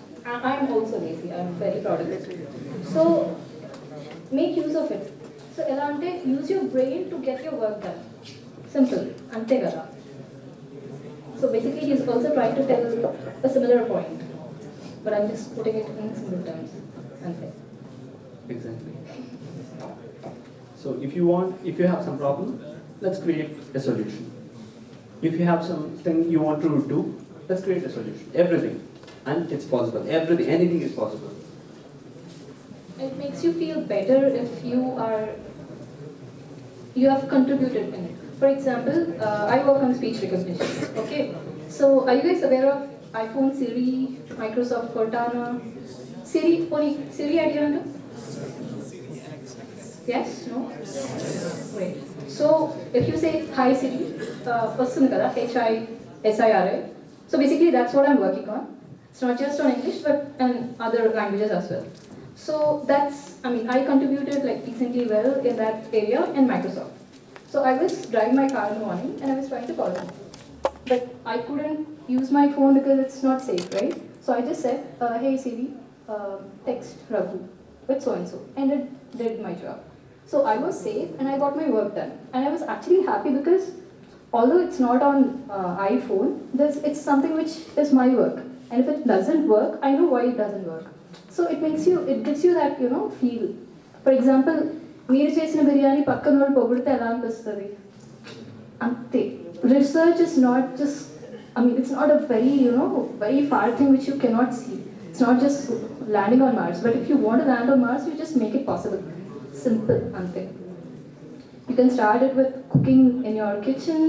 I am also lazy. I am very proud of it. So make use of it. So elante use your brain to get your work done. Simple. Ante kada. So basically he is also trying to tell a similar point. But I'm just putting it in simple terms. Ante. Exactly. So if you have some problem, let's create a solution. If you have something you want to do, let's create a solution. Everything. And it's possible. Anything is possible. It makes you feel better if you have contributed in it. For example, I work on speech recognition. Okay. So are you guys aware of iPhone, Siri, Microsoft Cortana? Siri idea? Yes? No? Great. So if you say hi Siri, person kada HISIRI. So basically that's what I'm working on. It's not just on English but in other languages as well. So I contributed like decently well in that area in Microsoft. So I was driving my car in the morning and I was trying to call him. But I couldn't use my phone because it's not safe, right? So I just said, hey Siri, text Raghu with so and so, and it did my job. So I was safe and I got my work done. And I was actually happy because although it's not on iPhone, it's something which is my work. And if it doesn't work, I know why it doesn't work. So it gives you that, feel. For example, మీరు చేసిన బిర్యానీ పక్కన వాళ్ళు పొగిడితే ఎలా అనిపిస్తుంది అంతే. Research is not just, it's not a very, very far thing which you cannot see. It's not just landing on Mars. But if you want to land on Mars, you just make it possible. Simple, ante. You can start it with cooking in your kitchen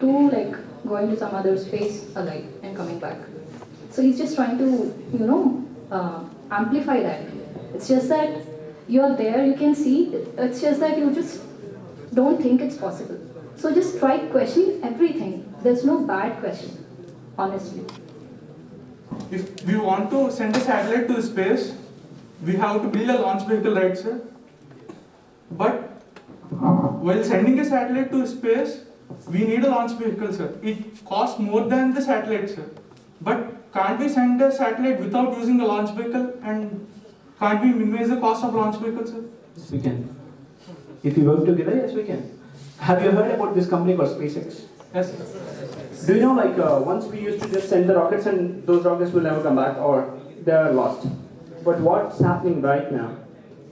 to like going to some other space alive and coming back. So he's just trying to, amplify that. It's just that you're there, you can see. It's just that you just don't think it's possible. So just try questioning everything. There's no bad question, honestly. If we want to send a satellite to space, we have to build a launch vehicle, right, sir? But while sending a satellite to space, we need a launch vehicle, sir. It costs more than the satellite, sir. But can't we send a satellite without using a launch vehicle, and can't we minimize the cost of launch vehicle, sir? Yes, we can. If we work together, yes, we can. Have you heard about this company called SpaceX? Yes, sir. Do you know, once we used to just send the rockets and those rockets will never come back or they are lost. But what's happening right now,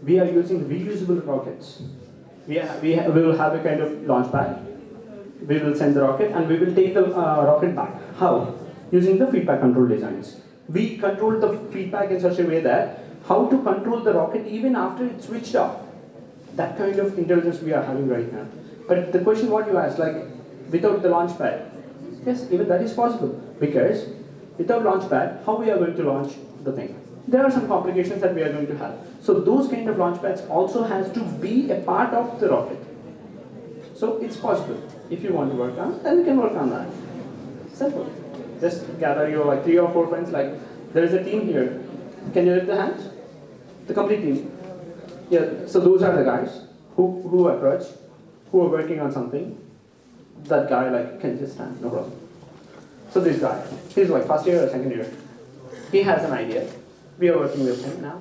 we are using reusable rockets. We will have a kind of launch pad. We will send the rocket and we will take the rocket back. How? Using the feedback control designs. We control the feedback in such a way that how to control the rocket even after it's switched off. That kind of intelligence we are having right now. But the question what you asked, without the launch pad, yes, even that is possible. Because without launch pad, how we are going to launch the thing? There are some complications that we are going to have. So those kind of launch pads also has to be a part of the rocket. So it's possible. If you want to work on, then we can work on that. Simple. Just gather your 3 or 4 friends. There is a team here. Can you lift the hands? The complete team. Yeah. So those are the guys who approach, who are working on something. That guy can just stand, no problem. So this guy, he's first year or second year. He has an idea. We are working with him now.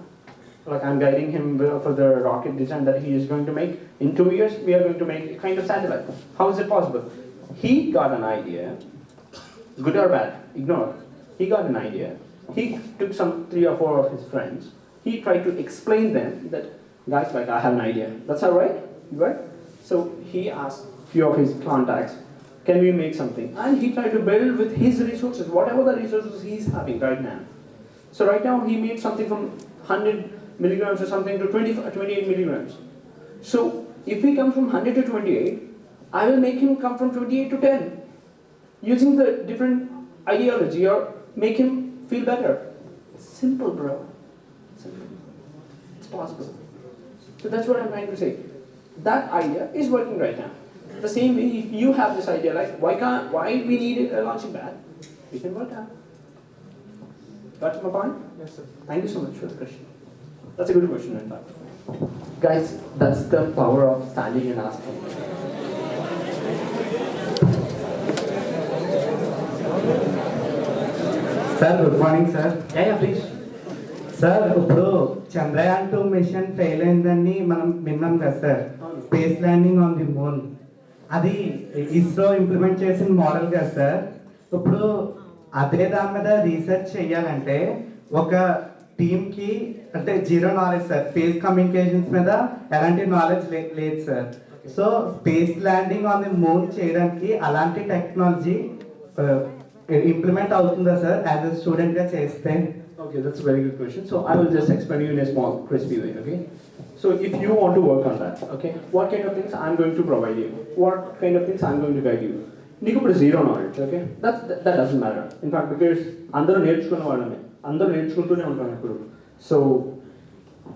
I'm guiding him for the rocket design that he is going to make. In 2 years, we are going to make a kind of satellite. How is it possible? He got an idea, good or bad, ignore. He got an idea. He took some 3 or 4 of his friends. He tried to explain them that, guys, I have an idea. That's all right? Right? So he asked few of his contacts, can we make something? And he tried to build with his resources, whatever the resources he's having right now. So right now he made something from 100 milligrams or something to 28 milligrams. So if he comes from 100 to 28, I will make him come from 28 to 10. Using the different ideology or make him feel better. It's simple, bro. Simple. It's possible. So that's what I'm trying to say. That idea is working right now. The same way, if you have this idea, like why we need a launching pad, we can work out. Got my point? Yes, sir. Thank you so much for the question. That's a good question, in fact. Guys, that's the power of standing and asking. Sir good morning sir. Yeah, please. Sir ఇప్పుడు Chandrayaan 2 machine fail అయిందని మనం విన్నాం కదా sir, space landing on the moon. అది ISRO implement చేసిన model కదా sir. ఇప్పుడు అదే దాని మీద రీసెర్చ్ చేయాలంటే ఒక టీమ్కి అంటే zero knowledge sir, space communications మీద ఎలాంటి నాలెడ్జ్ లేదు sir. So space landing on the moon చేయడానికి అలాంటి టెక్నాలజీ ఇంప్లిమెంట్ అవుతుందా సార్ యాజ్ ఎ స్టూడెంట్గా చేస్తే? Okay, that's a very good question. So I will just explain you in a small, crispy way, okay? So if you want to work on that, okay, what kind of things I'm going to provide you? What kind of things I'm going to guide you? నీకు ఇప్పుడు zero knowledge, okay, that doesn't matter. In fact, because అందరూ నేర్చుకున్న వాళ్ళమే, అందరూ నేర్చుకుంటూనే ఉంటాం ఇప్పుడు. So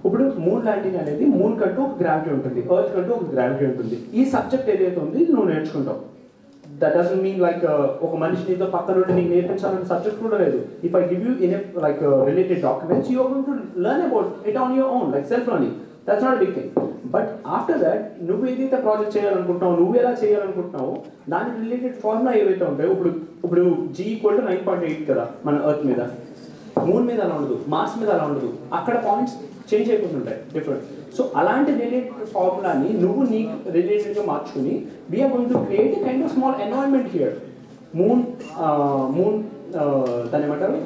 ఇప్పుడు moon landing అనేది మూన్ కంటూ ఒక గ్రావిటీ ఉంటుంది, ఎర్త్ కంటూ ఒక గ్రావిటీ ఉంటుంది. ఈ సబ్జెక్ట్ ఏదైతే ఉంది నువ్వు నేర్చుకుంటావు. దట్ డజంట్ మీన్ లైక్ ఒక మనిషి నీతో పక్కన నుండి నీకు నేర్పించాలనే సబ్జెక్ట్ కూడా లేదు. If I give you in like related documents, you are going to learn about it on your own, like self learning. That's not big thing. But after that నువ్వు ఏదైతే ప్రాజెక్ట్ చేయాలనుకుంటున్నావు, నువ్వు ఎలా చేయాలనుకుంటున్నావు, దానికి రిలేటెడ్ ఫార్ములా ఏవైతే ఉంటాయో, ఇప్పుడు G = 9.8 కదా మన ఎర్త్ మీద, మూన్ మీద అలా ఉండదు, మార్స్ మీద అలా ఉండదు, అక్కడ పాయింట్స్ చేంజ్ అయిపోతుంటాయి డిఫరెంట్. సో అలాంటి రిలేటెడ్ ఫార్ములాని నువ్వు నీకు రిలేటెడ్గా మార్చుకుని we're going to create a kind of small environment here. Moon దాన్ని ఏమంటారు,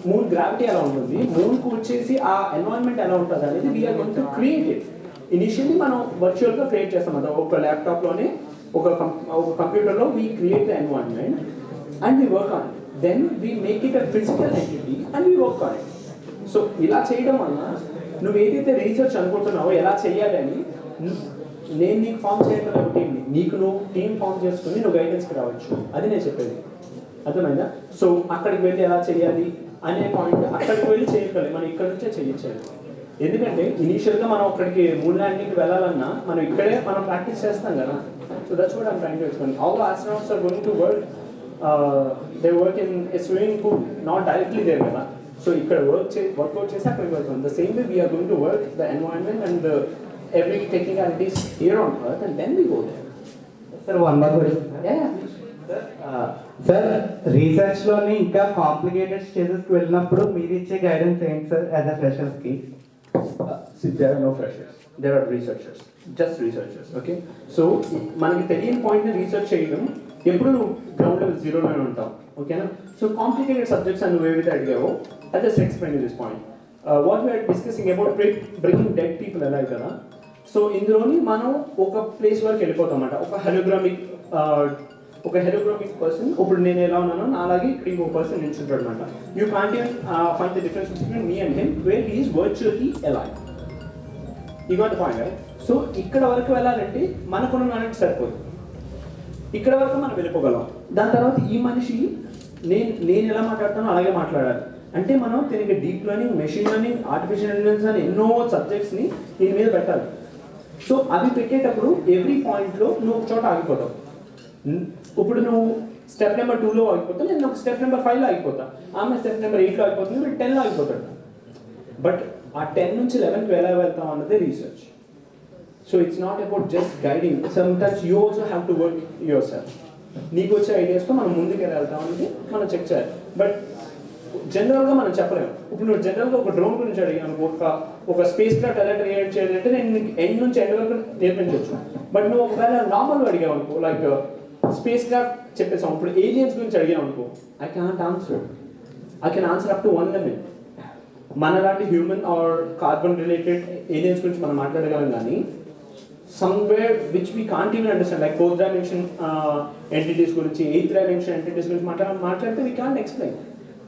మూన్ గ్రావిటీ ఎలా ఉంటుంది, మూన్కు వచ్చేసి ఆ ఎన్వైరన్మెంట్ ఎలా ఉంటుంది అనేది we're going to create it. Initially మనం వర్చువల్గా క్రియేట్ చేస్తాం కదా, ఒక ల్యాప్టాప్లోనే ఒక కంప్యూటర్లో we create the environment and we work on it. Then we make it a physical entity and we work on it. So ఇలా చేయడం వల్ల నువ్వు ఏదైతే రీసెర్చ్ అనుకుంటున్నావో ఎలా చేయాలి అని నేను నీకు ఫామ్ చేయగల టీంని, నీకు నువ్వు టీం ఫామ్ చేసుకుని నువ్వు గైడెన్స్కి రావచ్చు. అది నేను చెప్పేది, అర్థమైందా? సో అక్కడికి వెళ్ళి ఎలా చేయాలి అనే పాయింట్ అక్కడికి వెళ్ళి చేయగలి, మనం ఇక్కడ నుంచే చేయొచ్చాలి. ఎందుకంటే ఇనీషియల్గా మనం అక్కడికి మూన్ ల్యాండింగ్కి వెళ్ళాలన్నా మనం ఇక్కడే మనం ప్రాక్టీస్ చేస్తాం కదా. So that's what I'm trying to explain. All the astronauts are going to work, they work in a swimming pool, not directly there కదా. So ఇక్కడ వర్కౌట్ చేసి అక్కడికి వెళ్తాం. The same way we're going to work the environment and every technicalities here on earth and then we go there. Sir one more question sir, రీసెర్చ్లోని ఇంకా complicated స్టేజెస్కి వెళ్ళినప్పుడు మీరు ఇచ్చే గైడెన్స్ ఏంటి sir as a ఫ్రెషర్స్కి? There are no freshers, there are researchers, just researchers, okay? So మనకి తెలియని పాయింట్ని రీసెర్చ్ చేయడం, ఎప్పుడు నువ్వు గ్రౌండ్ లెవెల్ జీరోలోనే ఉంటావు, ఓకేనా? సో కాంప్లికేటెడ్ సబ్జెక్ట్స్ అని నువ్వు ఏవైతే అడిగావో I just explain this point. What we're discussing about bringing dead people ఎలా కదా. సో ఇందులోని మనం ఒక ప్లేస్ వరకు వెళ్ళిపోతాం అన్నమాట. ఒక హెలోగ్రామిక్ పర్సన్, ఇప్పుడు నేను ఎలా ఉన్నానో అలాగే ఇక్కడ ఇంకో పర్సన్ నిల్చుంటాడు అనమాట. You can't even find the difference between me and him where he is virtually alive. You got the point, right? So ఇక్కడ వరకు వెళ్ళాలంటే మనకున్న నాలెడ్జ్ సరిపోదు, ఇక్కడ వరకు మనం వెళ్ళిపోగలం. దాని తర్వాత ఈ మనిషి నేను ఎలా మాట్లాడతానో అలాగే మాట్లాడాలి. అంటే మనం దీనికి deep learning, machine learning, artificial intelligence అని ఎన్నో సబ్జెక్ట్స్ని దీని మీద పెట్టాలి. సో అవి పెట్టేటప్పుడు ఎవ్రీ పాయింట్లో నువ్వు ఒక చోట ఆగిపోతావు. ఇప్పుడు నువ్వు స్టెప్ నెంబర్ 2లో ఆగిపోతావు, నేను ఒక స్టెప్ నెంబర్ 5లో ఆగిపోతా, ఆమె స్టెప్ నెంబర్ 8లో ఆగిపోతుంది, మీరు 10లో ఆగిపోతాడు. బట్ ఆ 10 నుంచి 11కి ఎలా వెళ్తాం అన్నదే research. So it's not about just guiding, sometimes you also have to work your self. నీకు వచ్చే ఐడియాస్తో మనం ముందుకు ఎలా వెళ్తాం అనేది మనం చెక్ చేయాలి. బట్ జనరల్గా మనం చెప్పలేము. ఇప్పుడు నువ్వు జనరల్గా ఒక డ్రోన్ గురించి అడిగాను, ఒక స్పేస్ క్రాఫ్ట్ ఎలా క్రియేట్ చేయాలంటే నేను నీకు ఎండ్ నుంచి ఎండ్ వరకు నేర్పించవచ్చు. బట్ నువ్వు ఒకవేళ నార్మల్గా అడిగావు అనుకో, లైక్ స్పేస్ క్రాఫ్ట్ చెప్పేసాం, ఇప్పుడు ఏలియన్స్ గురించి అడిగాం అనుకో, I cannot answer. I can answer up to 1 limit. మనలాంటి human or carbon related aliens గురించి మనం మాట్లాడగలం, కానీ somewhere which we can't even understand, like 4th dimension entities gurinchi, 8th dimension entities gurinchi maatladte we can't explain.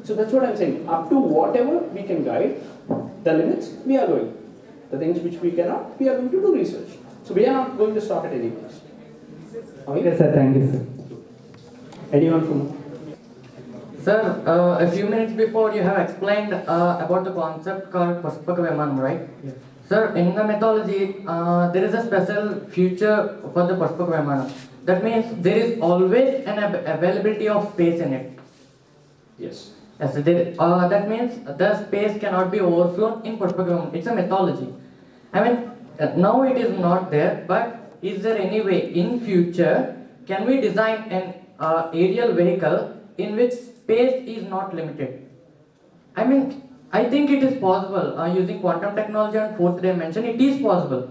So that's what I'm saying. Up to whatever we can guide, the limits we are going. The things which we cannot, we are going to do research. So we are not going to stop at any place. Okay sir, thank you sir. Anyone from? Sir, a few minutes before you have explained about the concept called Pushpaka Vimanam, right? Yeah. Sir, in the mythology, there is a special future for the Pushpaka Vimanam. That means there is always an availability of space in it. Yes. Yes, that means the space cannot be overflown in Pushpaka Vimanam. It's a mythology. I mean, now it is not there, but is there any way in future can we design an aerial vehicle in which space is not limited? I mean, I think it is possible using quantum technology and fourth dimension. It is possible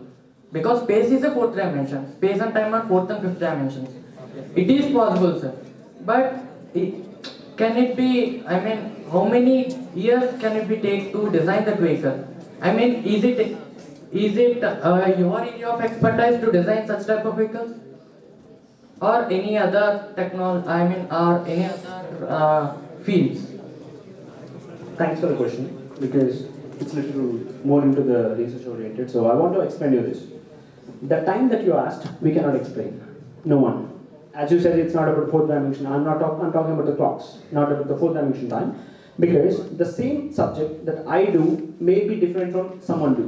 because space is a fourth dimension. Space and time are fourth and fifth dimensions. It is possible, sir. But can it be? I mean, how many years can it be take to design that vehicle? I mean, is it your area of expertise to design such type of vehicles, or any other technology? I mean, or any other fields? Thanks for the question, because it's a little more into the research oriented. So I want to explain you this. The time that you asked, we cannot explain. No one. As you said, it's not about fourth dimension. I'm talking about the clocks, not about the fourth dimension time, because the same subject that I do may be different from someone do,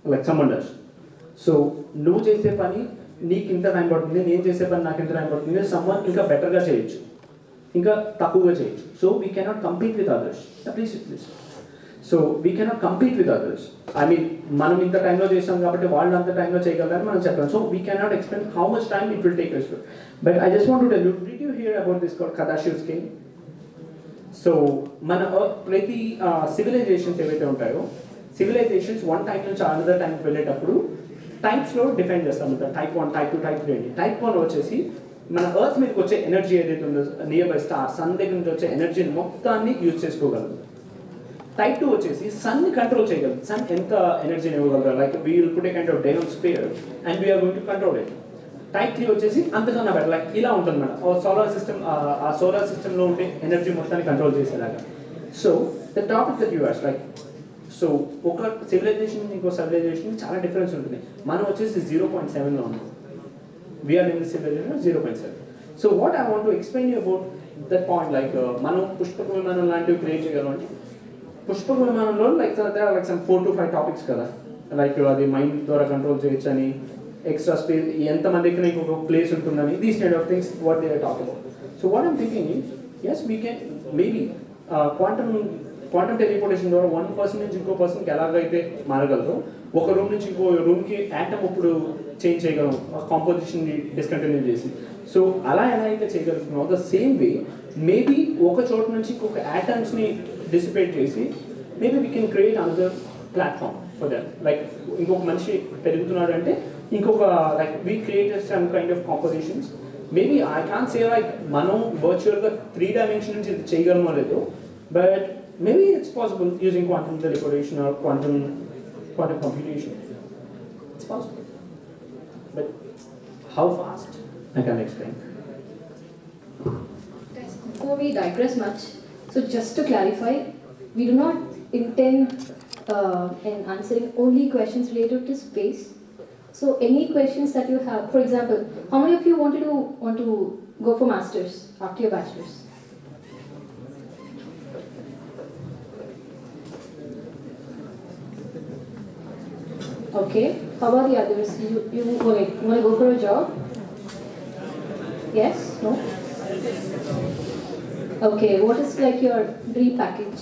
like someone does. So నువ్వు చేసే పని నీకు ఇంత time పడుతుంది, నేను చేసే పని నాకు ఇంత టైం పడుతుంది, someone ఇంకా బెటర్గా చేయొచ్చు, ఇంకా తక్కువగా చేయొచ్చు. So we cannot compete with others. Please. So we cannot compete with others. I mean, మనం ఇంత టైంలో చేస్తాం కాబట్టి వాళ్ళు అంత టైంలో చేయగలరని మనం చెప్పలేం. So we cannot explain how much time it will take us. But I just want to tell you, did you hear about this called Kardashev scale? So మన ప్రతి సివిలైజేషన్స్ ఏవైతే ఉంటాయో, సివిలైజేషన్స్ వన్ టైం నుంచి another టైంకి వెళ్ళేటప్పుడు టైప్స్లో define చేస్తాం. Type 1, type 2, type 3 అని. Type 1 వచ్చేసి మన ఎర్త్ మీదకి వచ్చే ఎనర్జీ ఏదైతే ఉందో, నియర్ బై స్టార్ సన్ దగ్గర నుంచి వచ్చే ఎనర్జీని మొత్తాన్ని యూజ్ చేసుకోగలదు. టైప్ 2 వచ్చేసి సన్ని కంట్రోల్ చేయగలదు. సన్ ఎంత ఎనర్జీని ఇవ్వగలరు, like we will put a kind of dynamic sphere and we're going to control it. Type 3 వచ్చేసి అంతకన్నా బెటర్, లైక్ ఇలా ఉంటుంది మేడం. సోలార్ సిస్టమ్, ఆ సోలార్ సిస్టంలో ఉండే ఎనర్జీ మొత్తాన్ని కంట్రోల్ చేసేలాగా. So the topic that you ask like, so ఒక సివిలైజేషన్ ఇంకో సివిలైజేషన్ చాలా డిఫరెన్స్ ఉంటుంది. మనం వచ్చేసి 0.7లో ఉన్నాం. We're in the civilization 0.7. So what I want to explain you about that point, like మనం పుష్పక విమానం లాంటివి క్రియేట్ చేయగలం అంటే, పుష్పక విమానంలో like like some 4 to 5 topics కదా, లైక్ అది మైండ్ ద్వారా కంట్రోల్ చేయొచ్చు అని, ఎక్స్ట్రా స్పేస్, ఎంతమందికి నీకు ఒక ప్లేస్ ఉంటుందని, these kind of things what they are talking about. So what I'm thinking is, yes we can maybe quantum teleportation ద్వారా 1% నుంచి ఇంకో పర్సన్కి ఎలాగైతే మారగలదో, ఒక రూమ్ నుంచి ఇంకో రూమ్కి యాటమ్ ఇప్పుడు చేంజ్ చేయగలం, కాంపోజిషన్ని డిస్కంటిన్యూ చేసి. సో అలా ఎలా అయితే చేయగలుగుతున్నామో, ద సేమ్ వే మేబీ ఒక చోటు నుంచి ఇంకొక యాటమ్స్ని డిసిపేట్ చేసి maybe we can create another platform for that. Like ఇంకొక మనిషి పెరుగుతున్నాడు అంటే ఇంకొక, like we created some kind of compositions. Maybe I can't say like మనం వర్చువల్గా 3 డైమెన్షన్ నుంచి చేయగలమో లేదో, but maybe it's possible using quantum teleportation or quantum computation. It's possible. But how fast? I can't explain. Guys, before we digress much, so just to clarify, we do not intend in answering only questions related to space. So any questions that you have, for example, how many of you want to go for masters after your bachelor's? Okay. How about the others? You want to go for a job? Yes? No? Okay. What is like your dream package?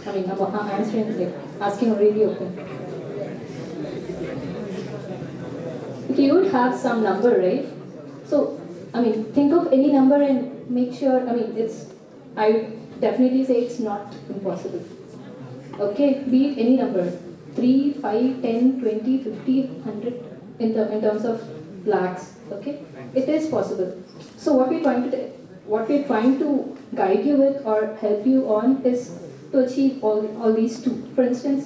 I mean, I'm answering, like asking really open. Okay, you would have some number, right? So, I mean, think of any number and make sure. I mean, I would definitely say it's not impossible. Okay, be it any number. 3, 5, 10, 20, 50, 100 in terms of lakhs. Okay, it is possible. So what we're trying to guide you with or help you on is to achieve all these two. For instance,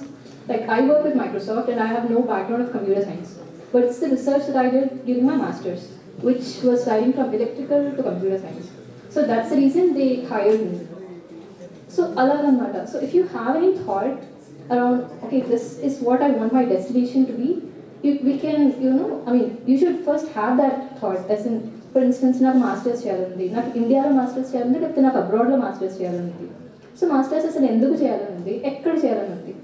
like I work with Microsoft and I have no background of computer science, but it's the research that I did during my masters, which was starting from electrical to computer science. So that's the reason they hired me. So alagamata. So if you have any thought around, okay, this is what I want my destination to be, we can, I mean, you should first have that thought, as in, for instance నాకు masters చేయాలనుంది, నాకు ఇండియాలో masters చేయాలనుంది, లేకపోతే నాకు అబ్రాడ్లో masters చేయాలనుంది. So masters అసలు ఎందుకు చేయాలనుంది, ఎక్కడ చేయాలనుంది,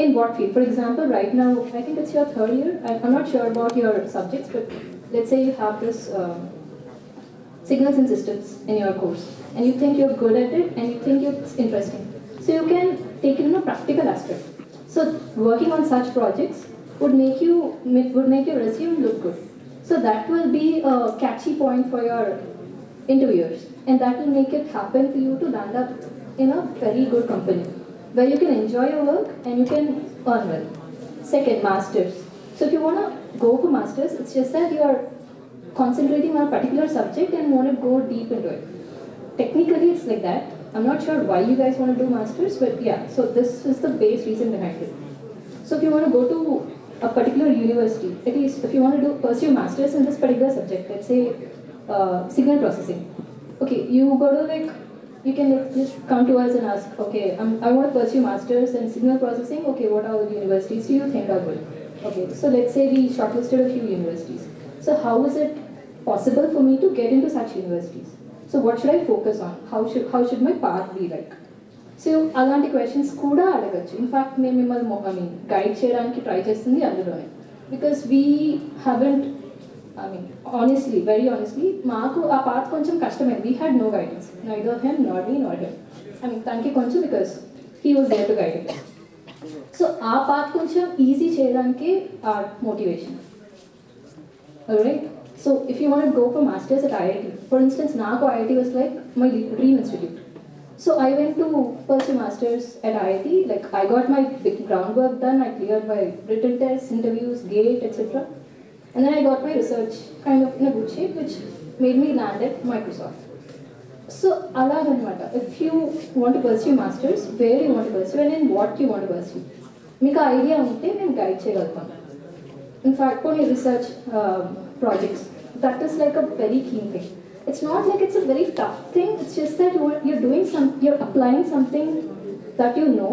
in what field? For example, right now, I think it's your third year. I'm not sure about your subjects, but let's say you have this signals and systems in your course, and you think you're good at it, and you think it's interesting. So you can take it in a practical aspect. So working on such projects would make your resume look good. So that will be a catchy point for your interviewers, and that will make it happen for you to land up in a very good company, where you can enjoy your work and you can earn well. Second, masters. So if you want to go for masters, it's just that you are concentrating on a particular subject and want to go deep into it. Technically, it's like that. I'm not sure why you guys want to do masters, but yeah, so this is the base reason behind it. So if you want to go to a particular university, at least if you want to pursue masters in this particular subject, let's say signal processing. Okay, you go to like, you can just come to us and ask, okay, I want to pursue masters in signal processing. Okay, what are the universities do you think are good? Okay, so let's say we shortlisted a few universities. So how is it possible for me to get into such universities? So what should I focus on? How should my path be like? So అలాంటి questions కూడా అడగచ్చు. In fact మేము మిమ్మల్ని guide చేయడానికి try చేస్తుంది అందులోనే, because we haven't, honestly, very honestly, మాకు ఆ పాత్ కొంచెం కష్టమే. We had no guidance, neither him not me not him. తనకి కొంచెం because he was there to guide. So ఆ పాత్ కొంచెం ఈజీ చేయడానికి ఆ motivation. Right, so if you want go for masters at IIT, for instance నాకు IIT was like my dream institute. So I went to pursue masters at IIT. Like I got my big groundwork done. I cleared my written tests, interviews, GATE, etc. And then I got my research kind of in a good shape, which made me land at Microsoft. So ala anamata. If you want to pursue masters, where you want to pursue and in what you want to pursue, meeku idea unte nenu guide cheyagalatam. In fact, koni research projects, that is like a very keen thing. It's not like it's a very tough thing. It's just that you're applying something that you know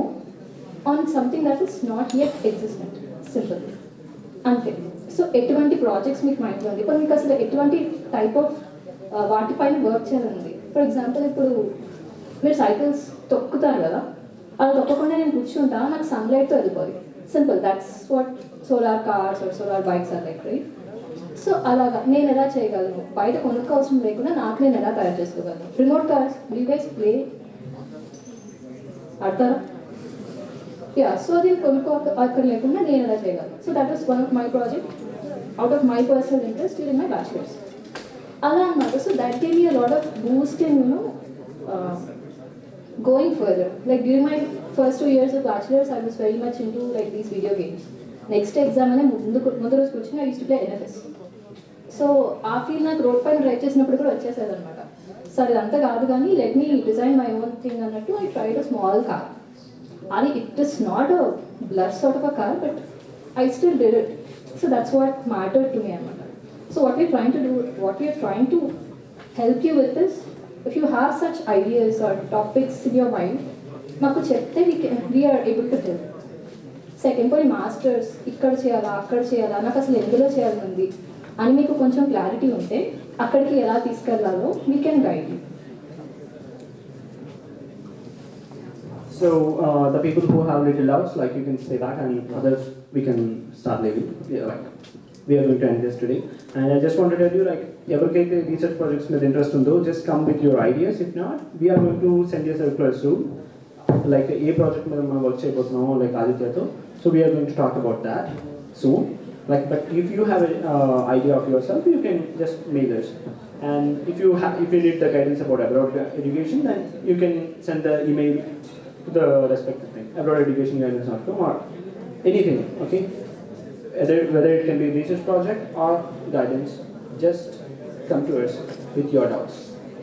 on something that is not yet existent. Simple. Ante. So ఎటువంటి projects మీకు మైండ్లో ఉంది, ఇప్పుడు మీకు అసలు ఎటువంటి type of వాటిపైన work చేయాలండి. ఫర్ ఎగ్జాంపుల్, ఇప్పుడు మీరు సైకిల్స్ తొక్కుతారు కదా, అలా తొక్కకుండా నేను కూర్చుంటా, నాకు సన్లైట్తో వెళ్ళిపోయి. Simple, that's what solar cars are solar bikes are like, right? So అలాగా నేను ఎలా చేయగలను, బయట కొనుక్కోవసరం లేకుండా నాకు నేను ఎలా తయారు చేసుకోగలను. Remote cars, you guys play ఆడతారా? యా, సో అది కొనుక్కో అక్కడ లేకుండా నేను ఎలా చేయగలను. So that was one of my project out of my personal interest during my bachelors. అలా అనమాట. So that gave me a lot of Boost in going further. Like during my first 2 years of bachelor's, I was very much into like these video games. Next exam అనే ముందు రోజు కూర్చొని I used to play NFS. So ఆ feel నాకు road పైన drive చేసినప్పుడు కూడా వచ్చేసేది అనమాట. సరే ఇదంతా కాదు కానీ let me design my own thing అన్నట్టు I tried a small car. అది it is not a blood sort of a car, but I still did it. So that's what mattered to me అనమాట. So what we're trying to help you with this, if you have such ideas or topics in your mind, మాకు చెప్తే we are able to help. Second పోయి masters ఇక్కడ చేయాలా అక్కడ చేయాలా, నాకు అసలు ఎందులో చేయాలనుంది అని మీకు కొంచెం క్లారిటీ ఉంటే అక్కడికి ఎలా తీసుకెళ్లాలో we can guide you. So the people who have little doubts, like you can say that, and others we can start leaving. Yeah, like we are going to end this today, and I just want to tell you, like, everything research projects with interest undo, just come with your ideas. If not, we are going to send you a circular soon, like a project మీద మనం work చేయబోతున్నాము, like ఆదిత్యతో. So we are going to talk about that soon. Like, but if you have an idea of yourself, you can just mail us. And if you need the guidance about abroad education, then you can send the email to the respective thing, abroadeducationguidance.com or anything. Okay, whether it can be research project or guidance, just come to us with your doubts.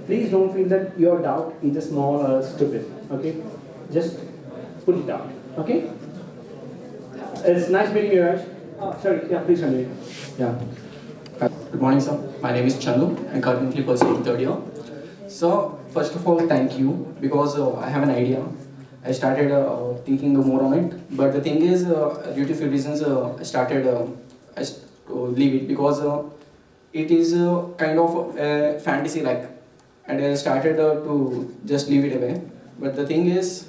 Please don't feel that your doubt is a small or stupid. Okay, just put it down. Okay, it's nice meeting you guys. Sorry, yeah, please continue. Yeah. Good morning, sir. My name is Chalu. I'm currently pursuing third year. So, first of all, thank you, because I have an idea. I started thinking more on it, but the thing is, due to few reasons, I leave it, because it is kind of a fantasy like, and I started to just leave it away. But the thing is,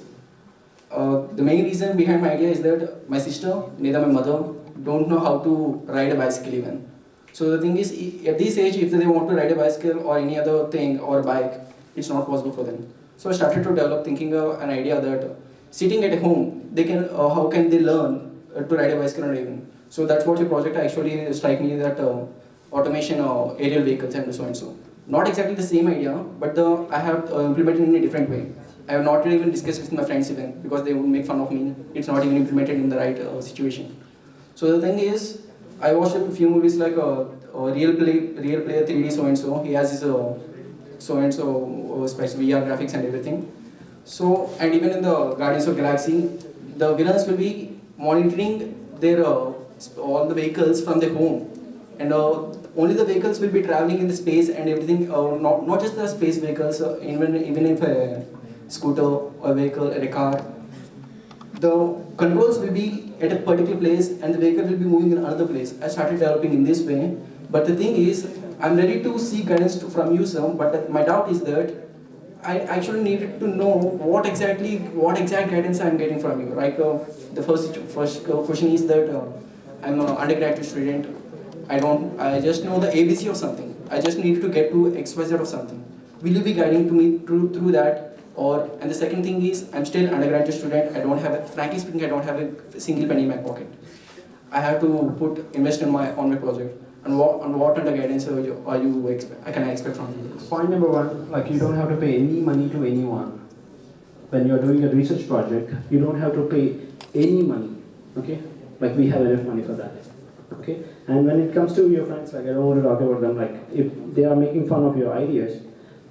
the main reason behind my idea is that my sister, neither my mother, don't know how to ride a bicycle even. So the thing is, at this age, if they want to ride a bicycle or any other thing or bike, it's not possible for them. So I started to develop thinking an idea that sitting at home, they can how can they learn to ride a bicycle or even. So that's what your project actually strike me, that automation aerial vehicles and so and so. Not exactly the same idea, but I have implemented in a different way. I have not even discussed with my friends even because they would make fun of me. It's not even implemented in the right situation. So the thing is, I watched a few movies like Real Player 3D so and so. He has his so and so specs, VR graphics and everything. So, and even in the Guardians of Galaxy, the villains will be monitoring their all the vehicles from their home, and only the vehicles will be traveling in the space and everything. Not just the space vehicles, even if a scooter or a vehicle or a car, the controls will be at a particular place and the vehicle will be moving in another place. I started developing in this way, but the thing is, I'm ready to seek guidance from you, sir. But my doubt is that I actually needed to know what exact guidance I'm getting from you. Like the first question is that I'm an undergraduate student. I just know the ABC of something. I just need to get to XYZ of something. Will you be guiding to me through that? And the second thing is, I'm still an undergraduate student. Frankly speaking, I don't have a single penny in my pocket. I have to invest on my project. And what under guidance can I expect from you? Point number one, like you don't have to pay any money to anyone. When you're doing a research project, you don't have to pay any money, okay? Like we have enough money for that, okay? And when it comes to your friends, like I don't want to talk about them, like if they are making fun of your ideas,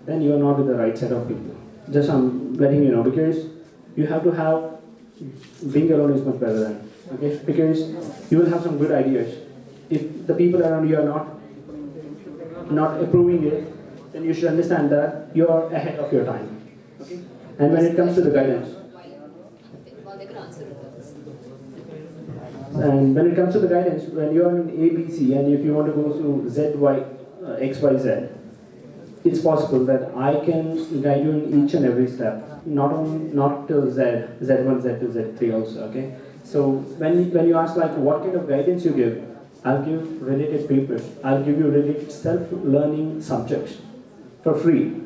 then you are not with the right set of people. Just I'm letting you know, because you have to have, being alone is much better than, okay? Because you will have some good ideas. If the people around you are not approving it, then you should understand that you are ahead of your time. Okay? And when it comes to the guidance, when you are in A, B, C, and if you want to go to Z, Y, X, Y, Z, it's possible that I can guide you in each and every step, not till Z, Z1, Z2, Z3 also. Okay. So when you ask like what kind of guidance you give, I'll give related papers. I'll give you related self-learning subjects for free.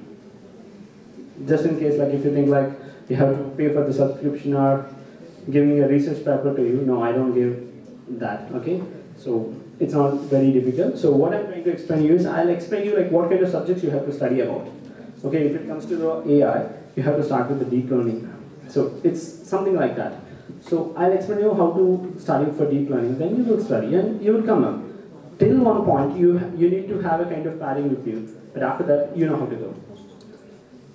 Just in case, like if you think like you have to pay for the subscription or giving a research paper to you, no, I don't give that. Okay, so it's not very difficult. So what I'm trying to explain you is I'll explain you like what kind of subjects you have to study about. Okay, if it comes to the AI, you have to start with the deep learning. So it's something like that. So I'll explain you how to study for deep learning. Then you will study and you will come up. Till one point, you need to have a kind of padding with you. But after that, you know how to go.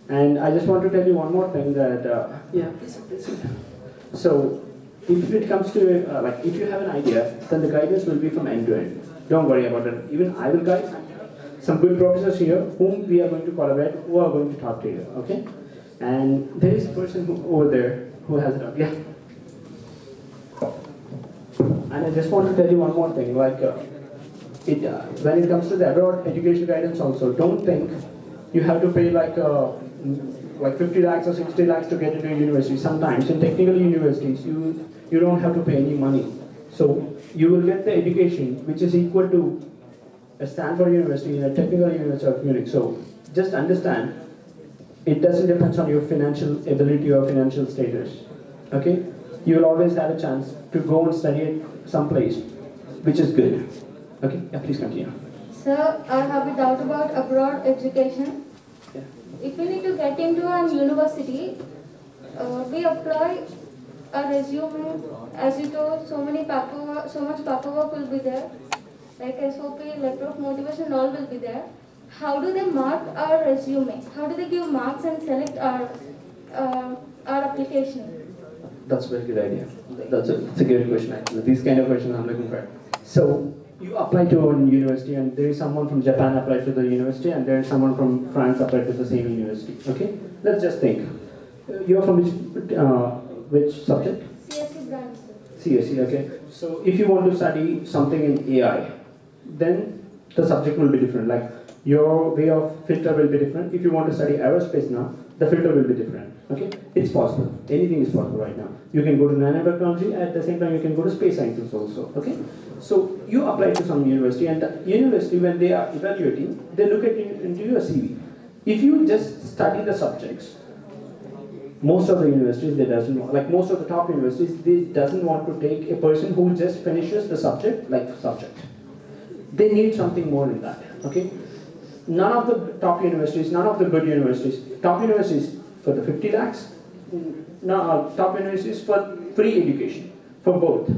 And I just want to tell you one more thing that, please. So if it comes to, like if you have an idea, then the guidance will be from end to end. Don't worry about it. Even I will guide some good professors here whom we are going to collaborate, who are going to talk to you, okay? And there is a person over there who has it up. Yeah. And I just want to tell you one more thing, like when it comes to the abroad education guidance also, don't think you have to pay like 50 lakhs or 60 lakhs to get into a university. Sometimes in technical universities, you don't have to pay any money. So you will get the education which is equal to a Stanford University and a technical university of Munich. So just understand, it doesn't depend on your financial ability or financial status, okay? You will always have a chance to go and study at some place which is good. Okay, yeah, please continue. Sir, I have a doubt about abroad education. Yeah. If we need to get into a university, we apply a resume, as you told, so much paperwork will be there, like SOP, letter of motivation, all will be there. How do they mark our resume? How do they give marks and select our application? That's a very good idea. That's a great question actually. These kind of questions I'm looking for. So you apply to a university and there is someone from Japan applied to the university and there is someone from France applied to the same university. Okay? Let's just think. You're from which subject? CSE branch. CSE, okay. So if you want to study something in AI, then the subject will be different. Like your way of filter will be different. If you want to study aerospace now, the filter will be different. Okay, it's possible. Anything is possible right now. You can go to nanotechnology, at the same time you can go to space sciences also. Okay, so you apply to some university, and the university, when they are evaluating, they look at you into your CV. If you just study the subjects, most of the universities, they doesn't want, like most of the top universities, they doesn't want to take a person who just finishes the subject like subject. They need something more in that. Okay, none of the top universities, none of the good universities, top universities for the 50 lakhs, no, top universities for free education, for both.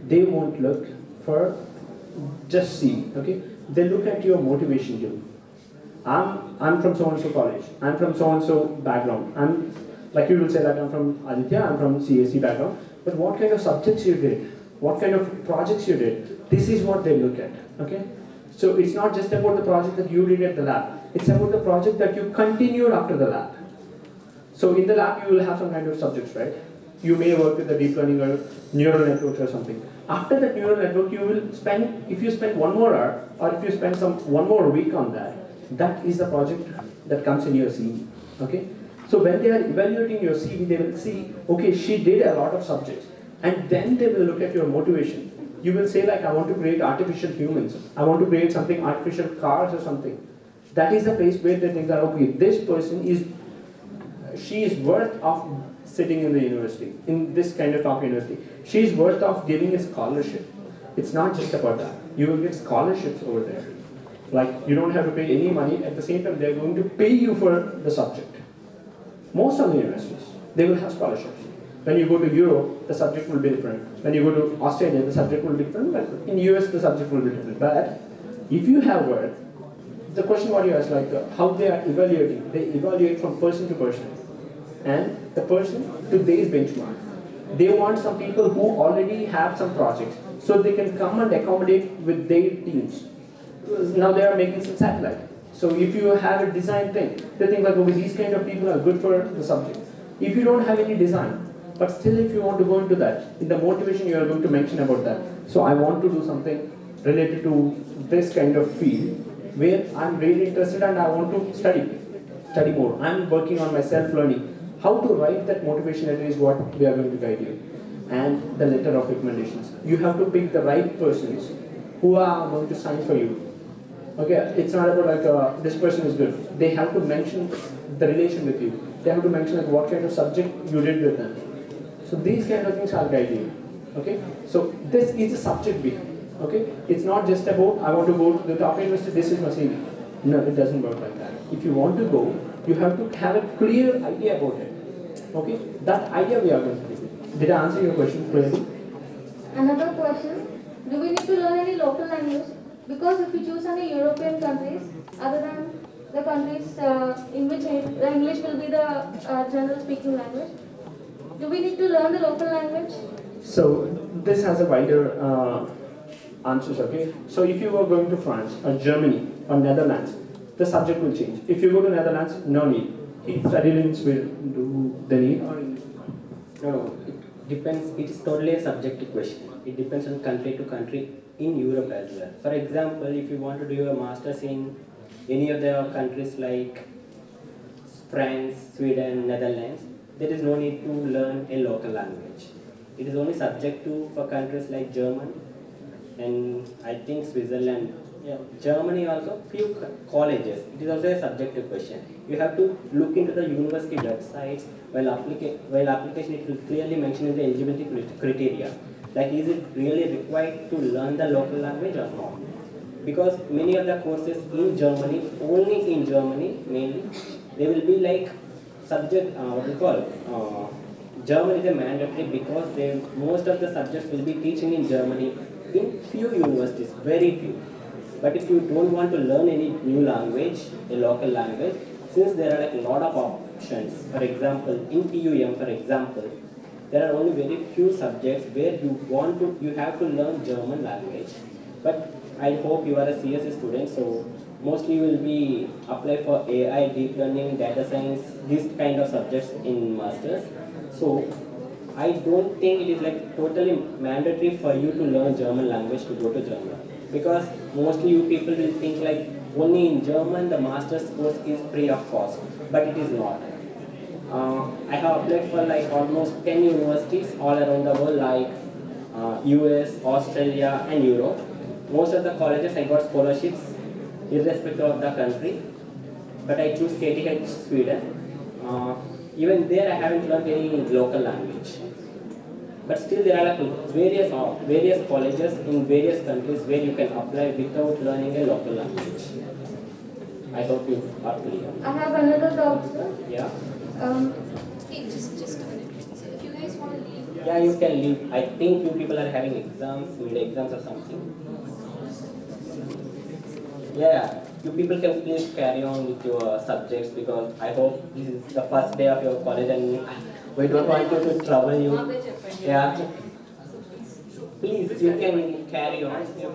They won't look for just CV. Okay, they look at your motivation too. I'm from so and so college. I'm from so and so background. I'm like you will say that I'm from Aditya. I'm from CSC background. But what kind of subjects you did? What kind of projects you did? This is what they look at. Okay. So it's not just about the project that you did at the lab. It's about the project that you continued after the lab. So in the lab you will have some kind of subjects, right? You may work with the deep learning or neural networks or something. After that neural network, you will spend, if you spend 1 more hour, or if you spend one more week on that, that is the project that comes in your CV. Okay? So when they are evaluating your CV, they will see, okay, she did a lot of subjects. And then they will look at your motivation. You will say like, I want to create artificial humans. I want to create something, artificial cars or something. That is the place where they think that, okay, this person is, she is worth of sitting in the university, in this kind of top university. She is worth of giving a scholarship. It's not just about that. You will get scholarships over there. Like, you don't have to pay any money. At the same time, they're going to pay you for the subject. Most of the universities, they will have scholarships. When you go to Europe, the subject will be different. When you go to Australia, the subject will be different. But in US, the subject will be different. But if you have work, the question what you ask, like how they are evaluating, they evaluate from person to person. And the person to their benchmark. They want some people who already have some projects, so they can come and accommodate with their teams. Now they are making some satellite. So if you have a design thing, they think like, okay, these kind of people are good for the subject. If you don't have any design, but still if you want to go into that, in the motivation you are going to mention about that. So I want to do something related to this kind of field where I'm really interested and I want to study more. I'm working on my self-learning. How to write that motivation letter is what we are going to guide you. And the letter of recommendations. You have to pick the right persons who are going to sign for you. Okay, it's not about like this person is good. They have to mention the relation with you. They have to mention like what kind of subject you did with them. So these kind of things are guiding you. Okay, so this is the subject bit. Okay, it's not just about I want to go to the top university. This is my CV. No, it doesn't work like that. If you want to go, you have to have a clear idea about it. Okay, that idea we are going to do. Did I answer your question clearly? Another question, do we need to learn any local language? Because if we choose any European countries, other than the countries in which the English will be the general speaking language, do we need to learn the local language? So this has a wider answers, okay? So if you are going to France or Germany or Netherlands, the subject will change. If you go to Netherlands, no need. He studied in Sweden, do they need or in No, it depends. It is totally a subjective question. It depends on country to country in Europe as well. For example, if you want to do a master's in any of the countries like France, Sweden, Netherlands, there is no need to learn a local language. It is only subject to for countries like Germany and I think Switzerland. Yeah, Germany also, few colleges. It is also a subjective question. You have to look into the university websites while application. It will clearly mention in the eligibility criteria. Like, is it really required to learn the local language or not? Because many of the courses in Germany, only in Germany mainly, they will be like subject. What we call German is a mandatory because most of the subjects will be teaching in Germany in few universities, very few. But if you don't want to learn any new language, a local language, since there are like a lot of options, for example, in TUM, for example, there are only very few subjects where you have to learn German language. But I hope you are a CSE student, so mostly you will be apply for AI, deep learning, data science, these kind of subjects in masters. So I don't think it is like totally mandatory for you to learn German language to go to Germany. Because mostly you people will think like only in German the master's course is free of cost, but it is not. I have applied for like almost 10 universities all around the world, like US, Australia and Europe. Most of the colleges I got scholarships irrespective of the country, but I choose KTH Sweden. Even there I haven't learned any local language. But still there are like various colleges in various countries where you can apply without learning a local language. I hope you are clear. I have another doubt, sir. Yeah? Hey, just a minute. So if you guys want to leave. Yeah, you can leave. I think you people are having exams, mid-exams or something. Yeah, you people can please carry on with your subjects because I hope this is the first day of your college and we don't want you to trouble you. Yeah. Please, you can carry on. If you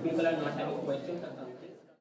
people are not having questions or something.